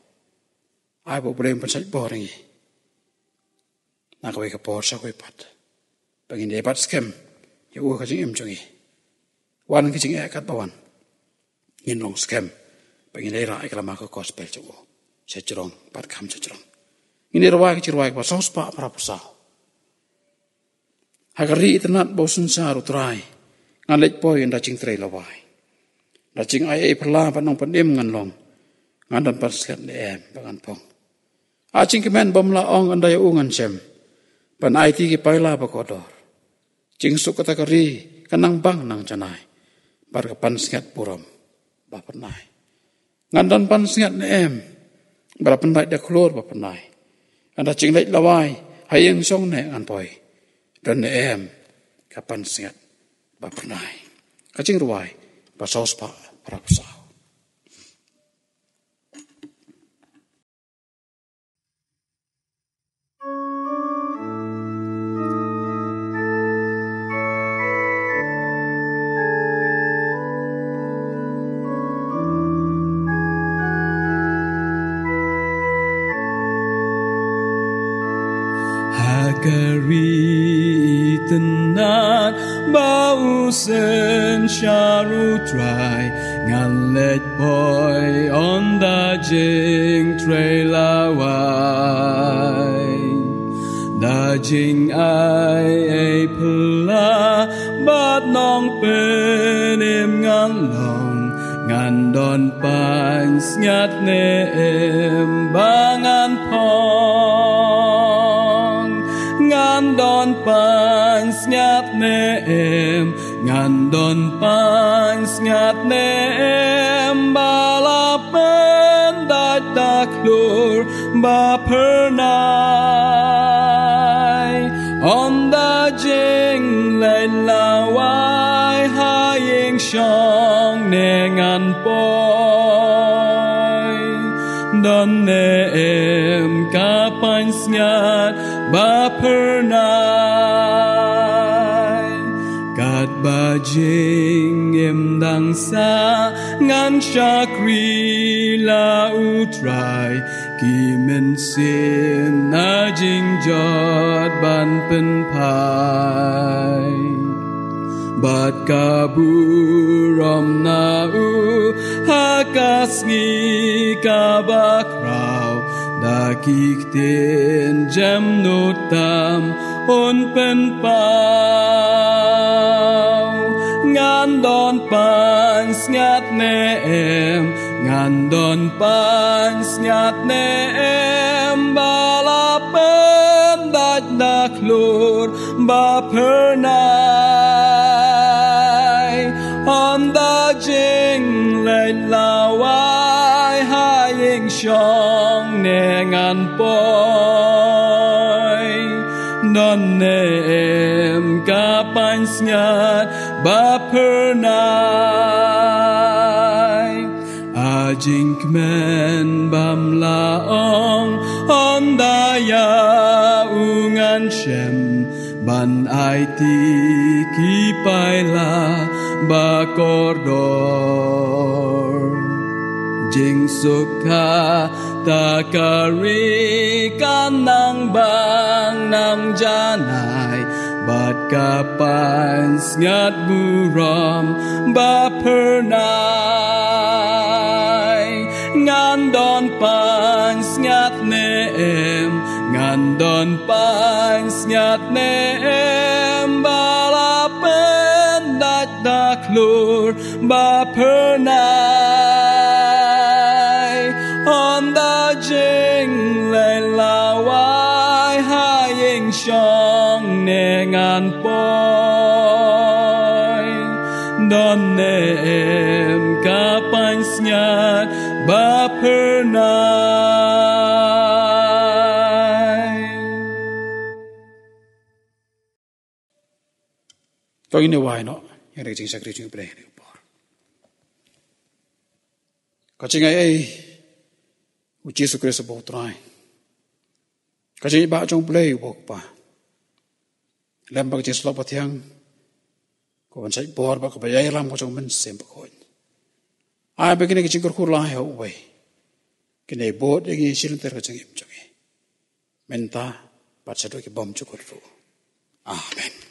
Ai boleh pensat por ni. Nak ko ke por sa ko pat. Bangin dia pat scam. Ya u kecing em tung ni. Wan kecing kat bawan. Yin long scam. Bangin dia ra ai kelama ko gospel cu. Sejrong pat kam sejrong. Ini ruai ke ruai pa sos pa para pasau. Hagari itanat bosun saru trai. Ngalit poy nda cing trai lawai. Nda cing ai perla panong panim ngan long. Ngandan paskat em pangan pong. Acing kemen bamla ong andai ungan sem. Pan ai ti ki paila pakodor. Cing suk kata kari kanang bang nang canai. Bar kapan sengat puram bapenai. Ngandan pan sengat em. Bar penai dak keluar bapenai. Anda cing lait lawai hayeng song ne ngan poi. Dan em kapan sengat bapenai. Kacing ruai pasaus pa parapsau. Hagari tenat bau sen syaru trai ngan let boy on da jing trai lawai da jing ai pela bat nong penim ngan long ngan don pan sngat ne em bangan pong ngan don pan sngat ne em ngan don pan sngat ne em balapen dat daklur ba pernai on da jing lai lawai hayeng shong ne ngan poi don ne em kapan sngat ba pernai kat bajing em dang sa ngan syakri la utrai ki men sin na jing jot ban pen pai bat kaburam na u hakas ngi kabakrau da kiktin jam notam on pen pau ngan don pan sngat ne em ngan don pan sngat ne em balapen dat daklur ba pernai on da jing lai lawai hayeng shong ne ngan poi don ne em kapan sngat ba pernai ajing kmen bam laong on da ya ungan shem ban ai ti ki paila ba kordor jing sukha takari kanang bang nang janai bat kapan sngat buram ba pernai ngan don pan sngat ne em ngan don pan sngat ne em balapen dat daklur ba pernai on da jing lai lawai hayeng shong ne ngan poi don ne em kapan sngat ba pernai. Kau ini wai no yang rejing sakri jing bre ni por. Kacing ai uji sukre se bo trai. Kacing ba jong ble bo pa. Lembak jing slop pathiang ko ban sai bor ba ko bayai lam ko jong men sem ba ko. Ai begini kacing kur lai ho wai. Kene bot yang silin ter kacing im jangi. Menta pat sadu ki bom cukur ru. Amen.